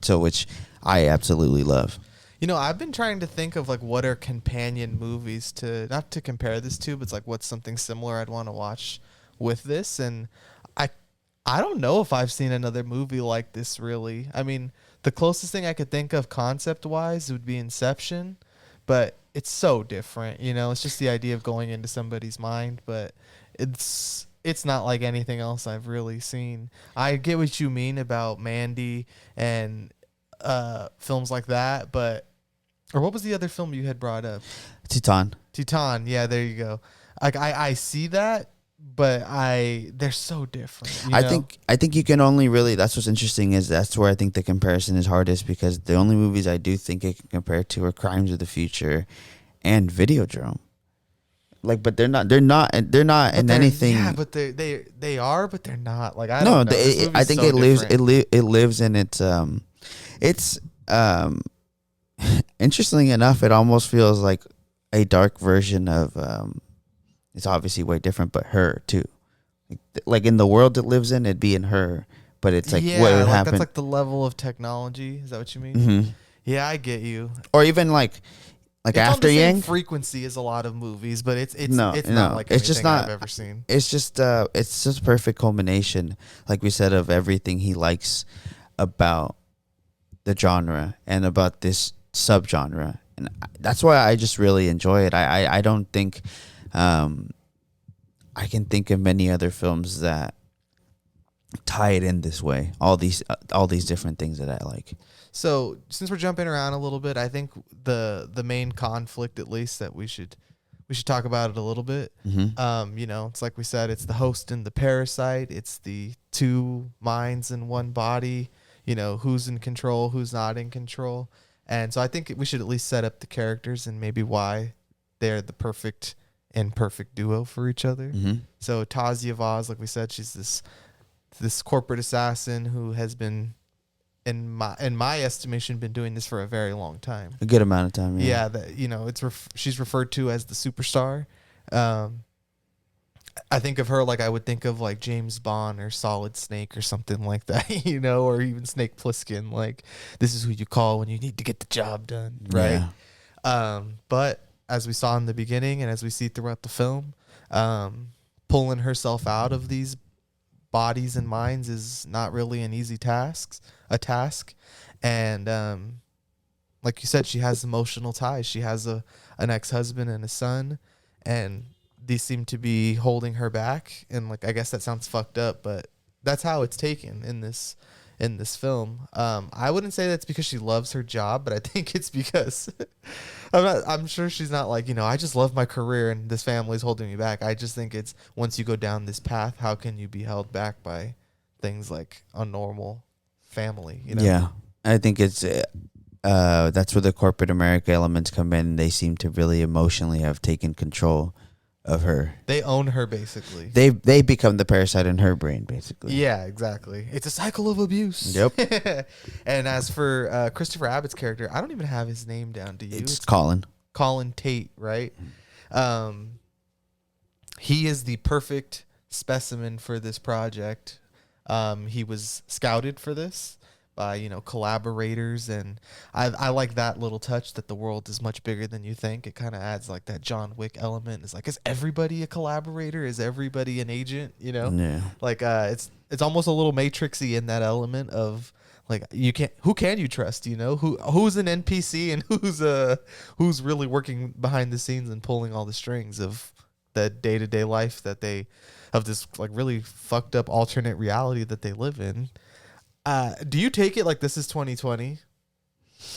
Which I absolutely love. You know, I've been trying to think of like what are companion movies to, not to compare this to, but it's like what's something similar I'd want to watch with this. And I don't know if I've seen another movie like this really. I mean, the closest thing I could think of concept wise would be Inception, but it's so different, you know. It's just the idea of going into somebody's mind, but it's not like anything else I've really seen. I get what you mean about Mandy and films like that, but or what was the other film you had brought up? Titan. Yeah, there you go. Like I see that, but they're so different. You know? I think you can only really, that's what's interesting, is that's where I think the comparison is hardest, because the only movies I do think it can compare to are Crimes of the Future and Videodrome. Like, but they're not in anything. Yeah, but they are, but they're not. Like I no, don't know. I think so it lives different. it lives in its interestingly enough, it almost feels like a dark version of it's obviously way different, but Her too. Like in the world it lives in, it'd be in Her, but it's like what would happen. That's like the level of technology. Is that what you mean? Mm-hmm. Yeah, I get you. Or even like it's After on the same Yang frequency as a lot of movies, but it's no, not like it's just anything not. I've ever seen. It's just a perfect culmination, like we said, of everything he likes about the genre and about this subgenre, and that's why I just really enjoy it. I don't think I can think of many other films that tie it in this way. All these different things that I like. So since we're jumping around a little bit, I think the main conflict, at least, that we should talk about it a little bit. Mm-hmm. You know, it's like we said, it's the host and the parasite. It's the two minds in one body. You know, who's in control, who's not in control. And so I think we should at least set up the characters and maybe why they're the perfect and perfect duo for each other. Mm-hmm. So Tasia Vaz, like we said, she's this corporate assassin who has been, in my estimation, been doing this for a very long time. A good amount of time. Yeah, that, you know, she's referred to as the superstar. I think of her like I would think of like James Bond or Solid Snake or something like that, you know, or even Snake Plissken. Like, this is who you call when you need to get the job done, right? Yeah. But as we saw in the beginning and as we see throughout the film, pulling herself out of these bodies and minds is not really an easy task. And like you said, she has emotional ties. She has an ex-husband and a son, and these seem to be holding her back. And like, I guess that sounds fucked up, but that's how it's taken in this film. I wouldn't say that's because she loves her job, but I think it's because I'm sure she's not like, you know, I just love my career and this family's holding me back. I just think it's once you go down this path, how can you be held back by things like a normal family, you know? Yeah. I think it's that's where the corporate America elements come in. They seem to really emotionally have taken control of her. They own her, basically. They become the parasite in her brain, basically. Yeah, exactly. It's a cycle of abuse. Yep. And as for Christopher Abbott's character, I don't even have his name down. Do you? It's Colin. Colin Tate, right? he is the perfect specimen for this project. He was scouted for this by, collaborators, and I like that little touch that the world is much bigger than you think. It kind of adds like that John Wick element. It's like, is everybody a collaborator? Is everybody an agent? Yeah. Like it's almost a little Matrixy in that element of like, who can you trust? Who's an NPC and who's really working behind the scenes and pulling all the strings of the day-to-day life of this like really fucked up alternate reality that they live in. Do you take it like this is 2020?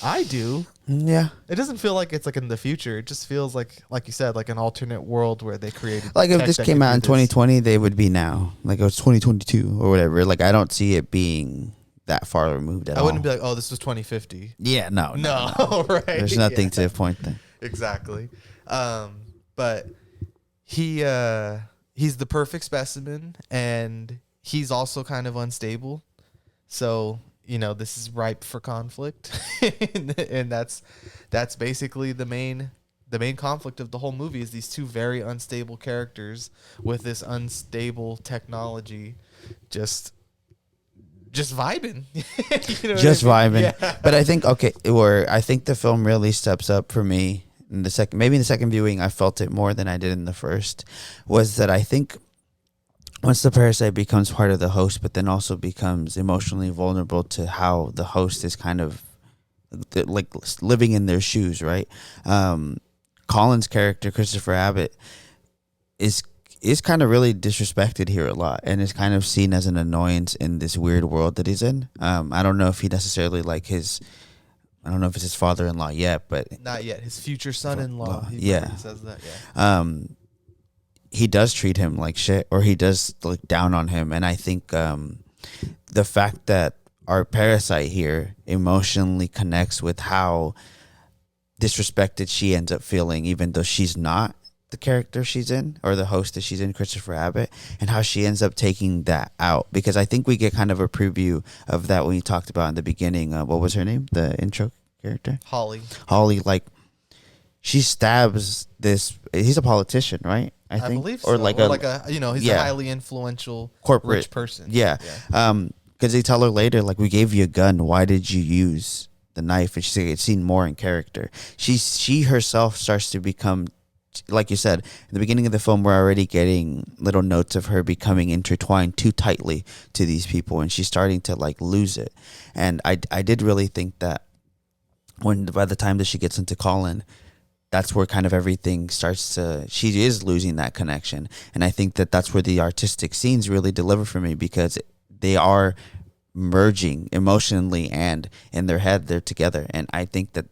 I do. Yeah. It doesn't feel like it's like in the future. It just feels like you said, like an alternate world where they created. Like if tech this that came could out do in this. 2020, they would be now. Like it was 2022 or whatever. Like I don't see it being that far removed at all. I wouldn't be like, oh, this was 2050. Yeah, no. Right. There's nothing to point there. Exactly. But he's the perfect specimen, and he's also kind of unstable. So, this is ripe for conflict. and that's basically the main conflict of the whole movie is these two very unstable characters with this unstable technology just vibing. Just vibing. Yeah. But I think I think the film really steps up for me in the second viewing. I felt it more than I did in the first. Was that I think once the parasite becomes part of the host, but then also becomes emotionally vulnerable to how the host is kind of like living in their shoes, right? Colin's character, Christopher Abbott, is kind of really disrespected here a lot and is kind of seen as an annoyance in this weird world that he's in. I don't know if he necessarily I don't know if it's his father-in-law yet, but not yet. His future son-in-law. He yeah. says that. Yeah. He does treat him like shit, or he does look down on him. And I think the fact that our parasite here emotionally connects with how disrespected she ends up feeling, even though she's not the character she's in or the host that she's in, Christopher Abbott, and how she ends up taking that out. Because I think we get kind of a preview of that when you talked about in the beginning. What was her name? The intro character? Holly, like she stabs this. He's a politician, right? I think, believe so. Or like a he's a highly influential corporate rich person. Yeah. Because they tell her later, like, we gave you a gun. Why did you use the knife? And she's like, it's seen more in character. She herself starts to become, like you said, in the beginning of the film, we're already getting little notes of her becoming intertwined too tightly to these people, and she's starting to like lose it. And I did really think that by the time that she gets into Colin, that's where kind of everything starts to, she is losing that connection. And I think that that's where the artistic scenes really deliver for me, because they are merging emotionally and in their head, they're together. And I think that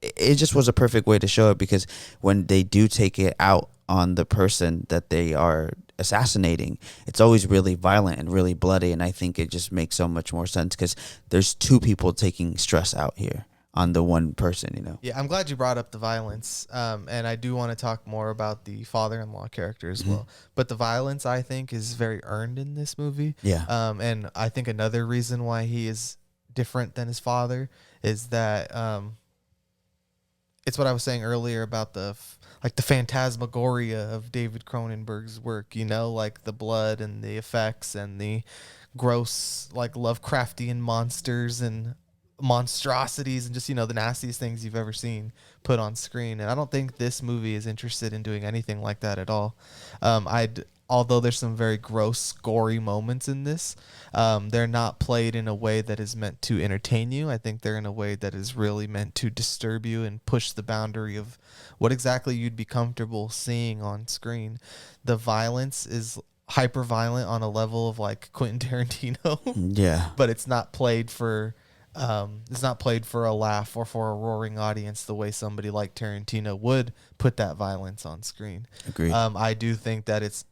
it just was a perfect way to show it, because when they do take it out on the person that they are assassinating, it's always really violent and really bloody. And I think it just makes so much more sense, because there's two people taking stress out here on the one person, Yeah, I'm glad you brought up the violence, and I do want to talk more about the father-in-law character as well. But the violence, I think, is very earned in this movie. Yeah. And I think another reason why he is different than his father is that it's what I was saying earlier about the phantasmagoria of David Cronenberg's work. Like the blood and the effects and the gross, like Lovecraftian monsters and monstrosities and just the nastiest things you've ever seen put on screen. And I don't think this movie is interested in doing anything like that at all. Although there's some very gross, gory moments in this, they're not played in a way that is meant to entertain you. I think they're in a way that is really meant to disturb you and push the boundary of what exactly you'd be comfortable seeing on screen. The violence is hyper violent on a level of like Quentin Tarantino. Yeah. But it's not played for a laugh or for a roaring audience the way somebody like Tarantino would put that violence on screen. Agreed. I do think that it's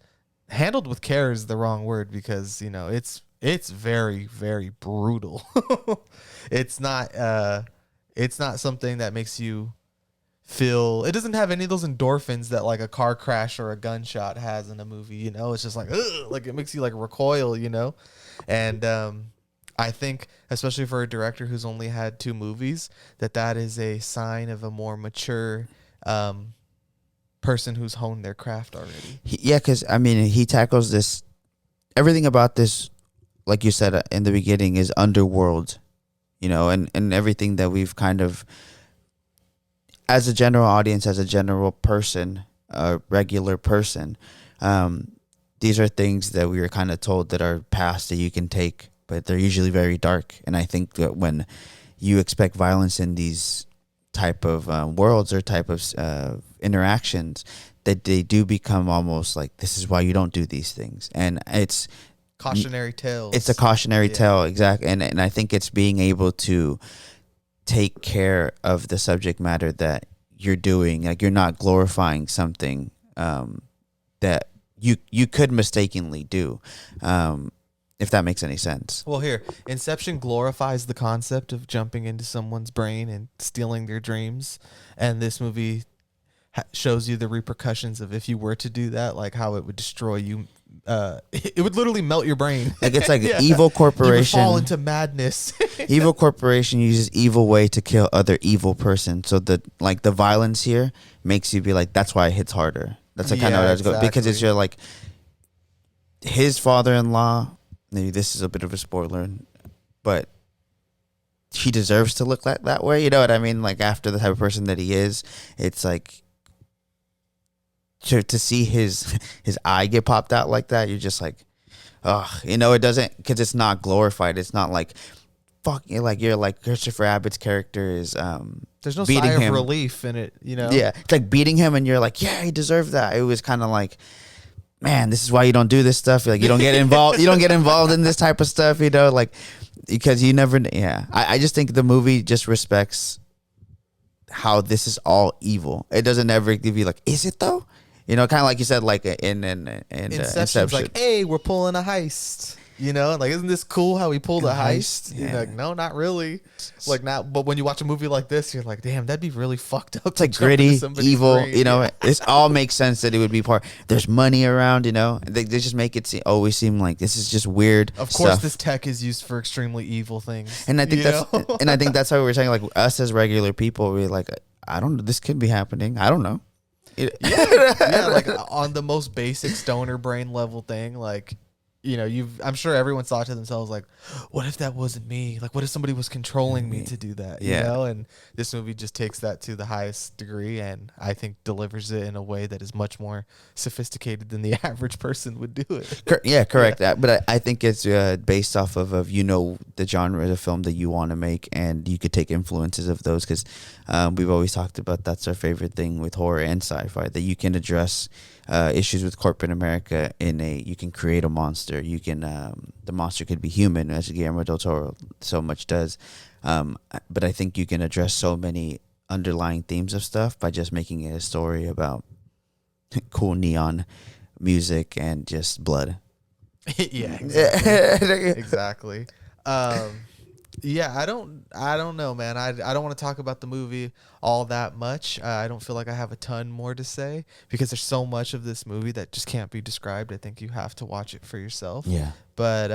handled with care is the wrong word, because it's very, very brutal. It's not something that makes you feel, it doesn't have any of those endorphins that like a car crash or a gunshot has in a movie. It's just like, ugh, like it makes you like recoil, and I think, especially for a director who's only had 2 movies, that is a sign of a more mature person who's honed their craft already. Yeah, because I mean, he tackles this. Everything about this, like you said in the beginning, is underworld, and everything that we've kind of, as a general audience, as a general person, a regular person, these are things that we were kind of told that are past that you can take, but they're usually very dark. And I think that when you expect violence in these type of worlds or type of interactions, that they do become almost like, this is why you don't do these things. And it's cautionary tales. It's a cautionary tale, exactly. And I think it's being able to take care of the subject matter that you're doing. Like, you're not glorifying something that you could mistakenly do, if that makes any sense. Well, here, Inception glorifies the concept of jumping into someone's brain and stealing their dreams, and this movie shows you the repercussions of if you were to do that, like how it would destroy you. It would literally melt your brain. Like, it's like evil corporation. You would fall into madness. Evil corporation uses evil way to kill other evil person. So the violence here makes you be like, that's why it hits harder. That's the kind of exactly. Because it's your like his father-in-law. Maybe this is a bit of a spoiler, but he deserves to look like that way. You know what I mean? Like, after the type of person that he is, it's like to see his eye get popped out like that. You're just like, ugh. It doesn't, because it's not glorified. It's not like, fuck, you're like Christopher Abbott's character is there's no beating sigh of him. relief in it, Yeah, it's like beating him, and you're like, yeah, he deserved that. It was kind of like, man, this is why you don't do this stuff. Like, you don't get involved. You don't get involved in this type of stuff, like, because you never. Yeah, I just think the movie just respects how this is all evil. It doesn't ever give you like, is it though? Kind of like you said, like in Inception. Like, hey, we're pulling a heist. Like, isn't this cool how we pulled a heist? Yeah. You're like, no, not really. Like, not. But when you watch a movie like this, you're like, damn, that'd be really fucked up. It's like gritty, evil. It all makes sense that it would be part. There's money around. They just make it always seem like this is just weird. Of course, stuff. this tech is used for extremely evil things. And I think that's how we were saying, like, us as regular people, we're like, I don't know, this could be happening. I don't know. Yeah, like on the most basic stoner brain level thing, like, I'm sure everyone thought to themselves, like, what if that wasn't me? Like, what if somebody was controlling me to do that? And this movie just takes that to the highest degree, and I think delivers it in a way that is much more sophisticated than the average person would do it. Yeah, correct. Yeah. But I think it's based off of the genre of film that you want to make, and you could take influences of those, because we've always talked about that's our favorite thing with horror and sci-fi, that you can address issues with corporate America you can create a monster. You can the monster could be human, as Guillermo del Toro so much does. But I think you can address so many underlying themes of stuff by just making it a story about cool neon music and just blood. Yeah, exactly. Exactly. Yeah, I don't know, man. I don't want to talk about the movie all that much. I don't feel like I have a ton more to say, because there's so much of this movie that just can't be described. I think you have to watch it for yourself. Yeah. But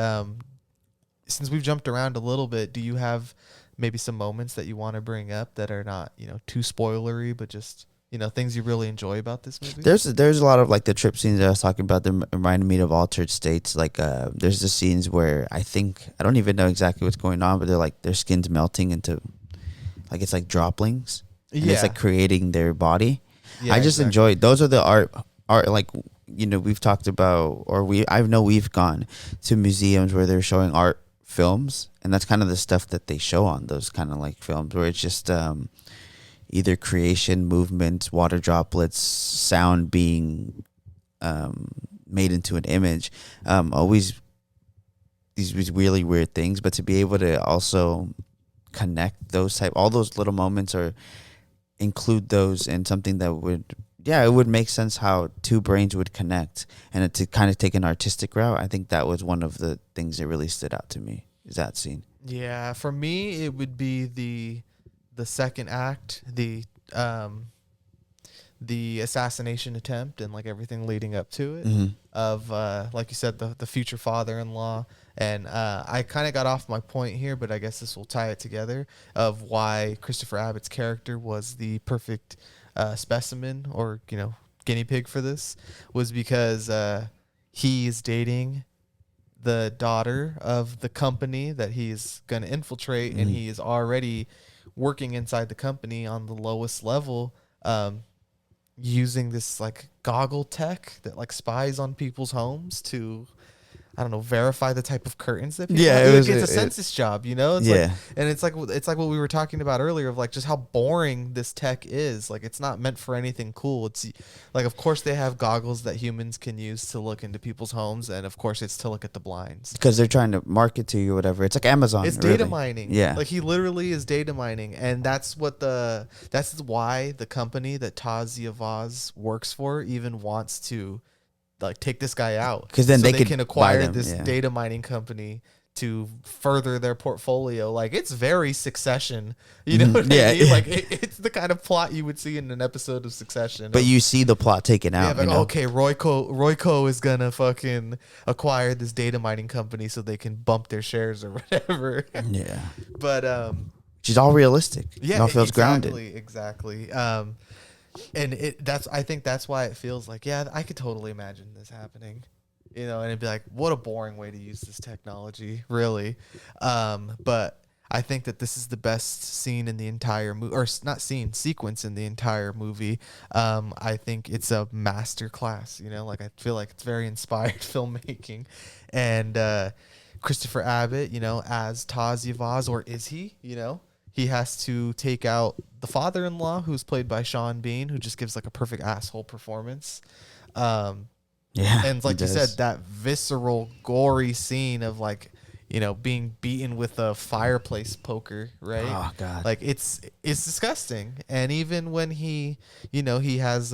since we've jumped around a little bit, do you have maybe some moments that you want to bring up that are not, too spoilery, but just, things you really enjoy about this movie? There's a lot of, like, the trip scenes that I was talking about that reminded me of Altered States. Like, there's the scenes where I don't even know exactly what's going on, but they're like, their skin's melting into, like, it's like droplings. And it's like creating their body. Yeah, I just enjoy, those are the art, like, we've talked about, I know we've gone to museums where they're showing art films, and that's kind of the stuff that they show on those kind of like films, where it's just either creation, movement, water droplets, sound being made into an image. Always these really weird things, but to be able to also connect all those little moments, or include those in something that it would make sense how two brains would connect, and to kind of take an artistic route. I think that was one of the things that really stood out to me, is that scene. Yeah, for me, it would be the second act, the assassination attempt, and like everything leading up to it, mm-hmm. of like you said, the future father-in-law. And I kind of got off my point here, but I guess this will tie it together, of why Christopher Abbott's character was the perfect specimen, or guinea pig for this was because he's dating the daughter of the company that he's going to infiltrate, and he is already working inside the company on the lowest level, using this like goggle tech that like spies on people's homes to, I don't know, verify the type of curtains that people have. It's a census job, you know? It's like, and it's like what we were talking about earlier of like just how boring this tech is. Like, it's not meant for anything cool. It's like, of course they have goggles that humans can use to look into people's homes, and of course it's to look at the blinds. Because they're trying to market to you or whatever. It's like Amazon. It's data mining. Yeah. Like, he literally is data mining, and that's why the company that Tasia Vaz works for even wants to like take this guy out, because then they can acquire this data mining company to further their portfolio. Like, it's very Succession, you know what I mean? Like, it's the kind of plot you would see in an episode of Succession. But you see the plot taken out. Yeah, like, okay, Royco is gonna fucking acquire this data mining company so they can bump their shares or whatever. Yeah, but she's all realistic. Yeah, it all feels grounded. Exactly. And I think that's why it feels like, yeah, I could totally imagine this happening, you know, and it'd be like, what a boring way to use this technology, really. But I think that this is the best scene in the entire movie, or not scene, sequence in the entire movie. I think it's a master class, you know, like, I feel like it's very inspired filmmaking. And Christopher Abbott, you know, as Tasia Vaz, or is he, you know? He has to take out the father-in-law, who's played by Sean Bean, who just gives like a perfect asshole performance. And like you said, that visceral, gory scene of like, you know, being beaten with a fireplace poker, right? Oh God! Like, it's disgusting. And even when he, you know, he has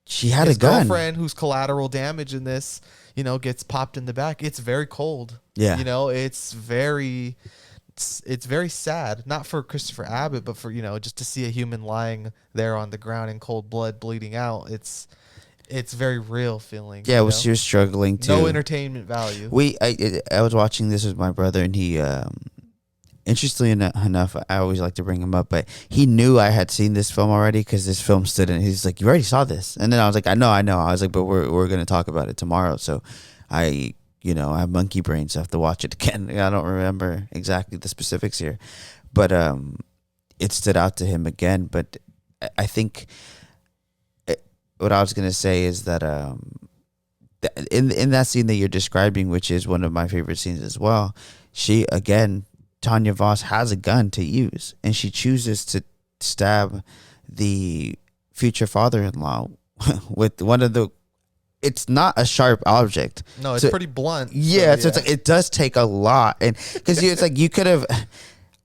she had his a gun. girlfriend who's collateral damage in this, you know, gets popped in the back. It's very cold. Yeah, you know, it's very sad, not for Christopher Abbott, but for, you know, just to see a human lying there on the ground in cold blood bleeding out. It's very real feeling. Yeah, she was struggling too. No entertainment value. I was watching this with my brother, and he, interestingly enough, I always like to bring him up, but he knew I had seen this film already because this film stood in. He's like, "You already saw this?" And then I was like, I know. I was like, but we're gonna talk about it tomorrow. So I have monkey brain, so I have to watch it again. I don't remember exactly the specifics here, but it stood out to him again. But I think what I was gonna say is that in that scene that you're describing, which is one of my favorite scenes as well, Tanya Voss has a gun to use, and she chooses to stab the future father-in-law with one of the. It's not a sharp object. No, it's pretty blunt. Yeah, so it's like, it does take a lot, and because it's like you could have.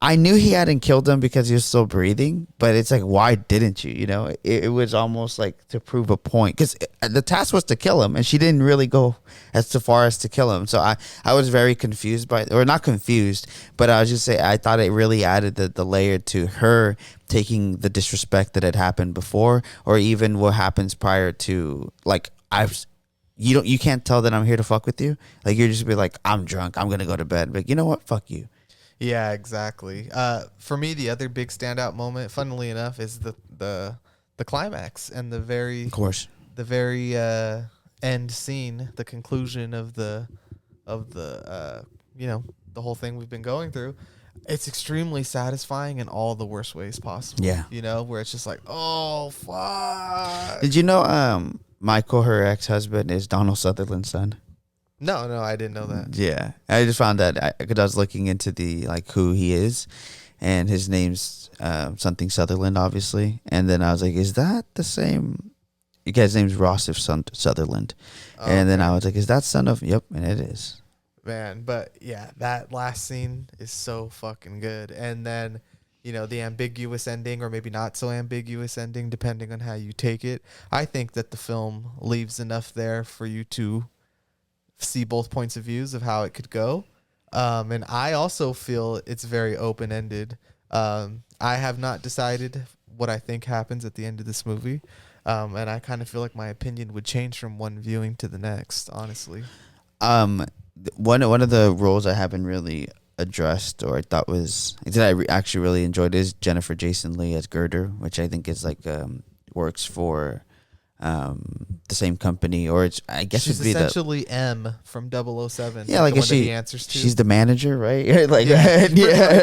I knew he hadn't killed him because he was still breathing, but it's like, why didn't you? You know, it was almost like to prove a point, because the task was to kill him, and she didn't really go as far as to kill him. So I was very confused or not confused, but I was just saying, I thought it really added the layer to her taking the disrespect that had happened before, or even what happens prior to, like, you can't tell that I'm here to fuck with you. Like, you're just be like, I'm drunk, I'm gonna go to bed. Like, you know what? Fuck you. Yeah, exactly. For me, the other big standout moment, funnily enough, is the climax and the very end scene, the conclusion of the you know, the whole thing we've been going through. It's extremely satisfying in all the worst ways possible. Yeah, you know, where it's just like, oh fuck. Did you know Michael, her ex-husband, is Donald Sutherland's son? No, I didn't know that. Yeah, I just found that because I was looking into the who he is, and his name's something Sutherland, obviously. And then I was like, is that the same? The guy's name's Rossif Sutherland. And then I was like, is that son of? Yep, and it is. Man, but yeah, that last scene is so fucking good. And then, you know, the ambiguous ending, or maybe not so ambiguous ending, depending on how you take it. I think that the film leaves enough there for you to see both points of views of how it could go. And I also feel it's very open-ended. I have not decided what I think happens at the end of this movie. And I kind of feel like my opinion would change from one viewing to the next, honestly. One of the roles I haven't really addressed, or I thought actually really enjoyed, is Jennifer Jason Leigh as Gerder, which I think is works for the same company, or it's, I guess She's would be essentially M from 007. yeah, like the like one that she he answers to. she's the manager, right? Like Yeah, pretty yeah,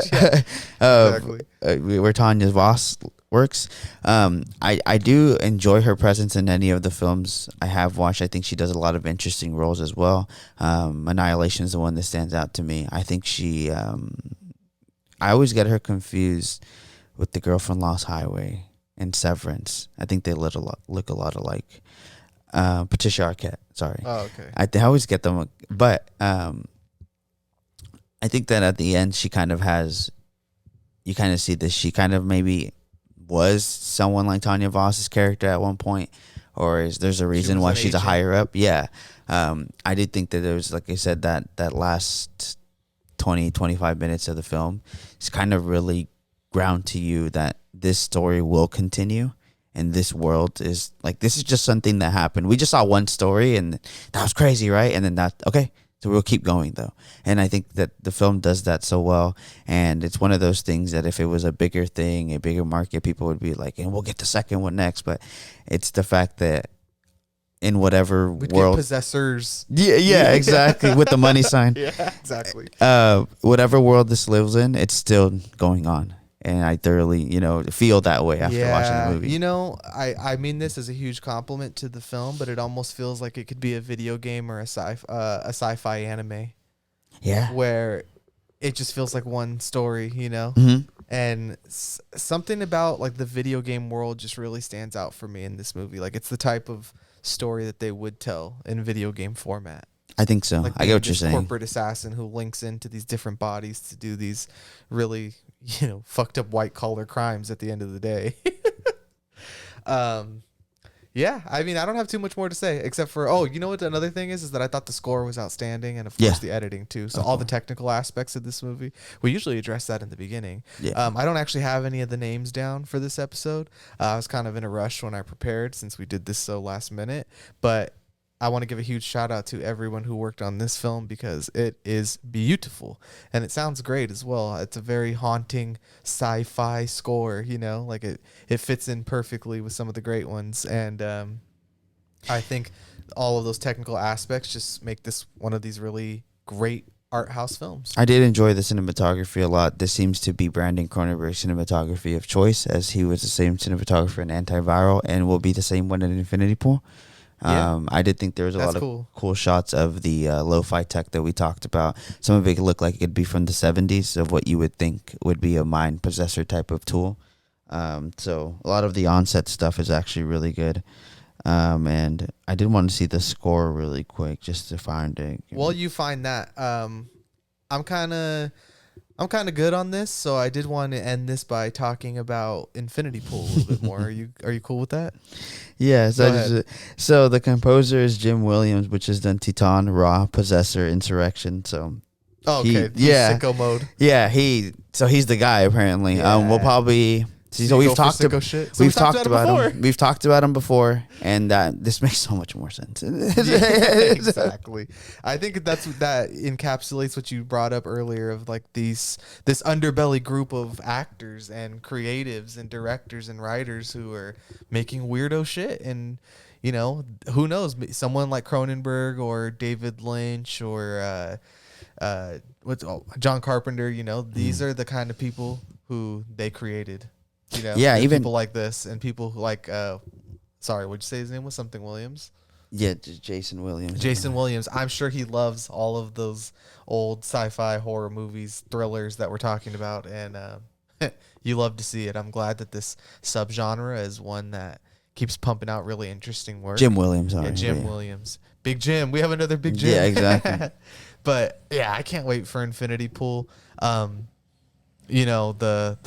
much, yeah. where Tanya Voss works. I do enjoy her presence in any of the films I have watched. I think she does a lot of interesting roles as well. Annihilation is the one that stands out to me. I think she. I always get her confused with the girl from Lost Highway and Severance. I think they look a lot alike. Patricia Arquette. Sorry. Oh, okay. I always get them, but I think that at the end she kind of has. You kind of see this. She kind of maybe was someone like Tanya Voss's character at one point, or there's a reason why she's agent. a higher up. Yeah, I did think that there was, like I said, that last 20-25 minutes of the film is kind of really ground to you that this story will continue. And this world is like, this is just something that happened. We just saw one story and that was crazy, right? And then okay, so we'll keep going though. And I think that the film does that so well. And it's one of those things that if it was a bigger thing, a bigger market, people would be like, and we'll get the second one next. But it's the fact that in whatever We'd world, get possessors. yeah, exactly, with the money sign. Yeah, exactly. Whatever world this lives in, it's still going on. And I thoroughly, feel that way after watching the movie. You know, I mean this as a huge compliment to the film, but it almost feels like it could be a video game or a sci-fi anime. Yeah. Where it just feels like one story, Mm-hmm. And something about like the video game world just really stands out for me in this movie. Like it's the type of story that they would tell in video game format. I think so. Like I get what you're this saying. Corporate assassin who links into these different bodies to do these really, fucked up white collar crimes at the end of the day. Yeah, I mean, I don't have too much more to say except for, you know what another thing is that I thought the score was outstanding, and of course the editing too. So all the technical aspects of this movie, we usually address that in the beginning. Yeah. I don't actually have any of the names down for this episode. I was kind of in a rush when I prepared since we did this so last minute, but I want to give a huge shout out to everyone who worked on this film because it is beautiful and it sounds great as well. It's a very haunting sci-fi score, like it fits in perfectly with some of the great ones. And I think all of those technical aspects just make this one of these really great art house films. I did enjoy the cinematography a lot. This seems to be Brandon Cronenberg's cinematography of choice, as he was the same cinematographer in Antiviral and will be the same one in Infinity Pool. Yeah. I did think there was a lot of cool shots of the lo-fi tech that we talked about. Some of it looked like it could be from the 70s of what you would think would be a mind possessor type of tool. So a lot of the onset stuff is actually really good. And I did want to see the score really quick just to find it. While you find that, I'm kind of good on this, so I did want to end this by talking about Infinity Pool a little bit more. Are you cool with that? Yeah, so the composer is Jim Williams, which has done Titan, Raw, Possessor, Insurrection. So, okay, sicko mode. Yeah, he's the guy apparently. Yeah. We'll probably. So we've talked about him. We've talked about him before, and this makes so much more sense. Exactly. I think that encapsulates what you brought up earlier of like this underbelly group of actors and creatives and directors and writers who are making weirdo shit. And who knows, someone like Cronenberg or David Lynch or John Carpenter. These are the kind of people who they created. Even people like this and people who like, sorry, what'd you say his name was? Something Williams? Yeah, Jason Williams. Jason Williams. I'm sure he loves all of those old sci-fi horror movies, thrillers that we're talking about. And you love to see it. I'm glad that this subgenre is one that keeps pumping out really interesting work. Jim Williams. Williams. Big Jim. We have another Big Jim. Yeah, exactly. But yeah, I can't wait for Infinity Pool. The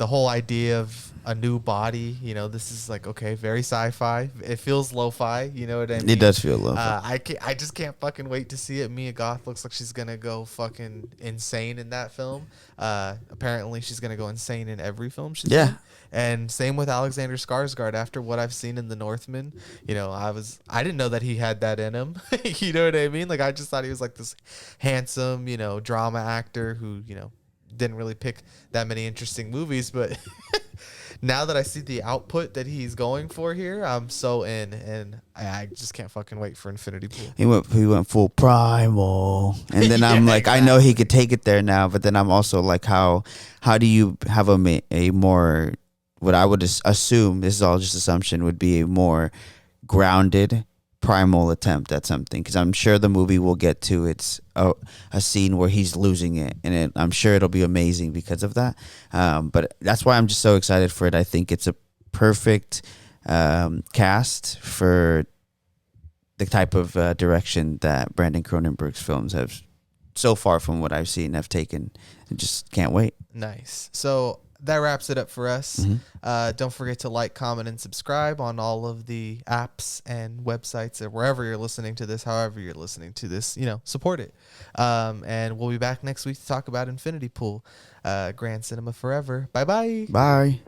whole idea of a new body, this is like, okay, very sci-fi. It feels lo-fi, you know what I mean? It does feel lo-fi. I just can't fucking wait to see it. Mia Goth looks like she's gonna go fucking insane in that film. Apparently she's gonna go insane in every film she's in. And same with Alexander Skarsgård. After what I've seen in The Northman, I didn't know that he had that in him. You know what I mean? Like I just thought he was like this handsome, drama actor who, didn't really pick that many interesting movies, but now that I see the output that he's going for here, I'm so in, and I just can't fucking wait for Infinity Pool. He went full primal, and then I'm Yeah, like, I know he could take it there now, but then I'm also like, how do you have a more, what I would assume, this is all just assumption, would be a more grounded primal attempt at something, because I'm sure the movie will get to a scene where he's losing it, and I'm sure it'll be amazing because of that. But that's why I'm just so excited for it. I think it's a perfect cast for the type of direction that Brandon Cronenberg's films have so far, from what I've seen, have taken. I just can't wait. Nice. So that wraps it up for us. Mm-hmm. Don't forget to like, comment, and subscribe on all of the apps and websites, or wherever you're listening to this, however you're listening to this, support it. And we'll be back next week to talk about Infinity Pool. Grand Cinema Forever. Bye-bye. Bye.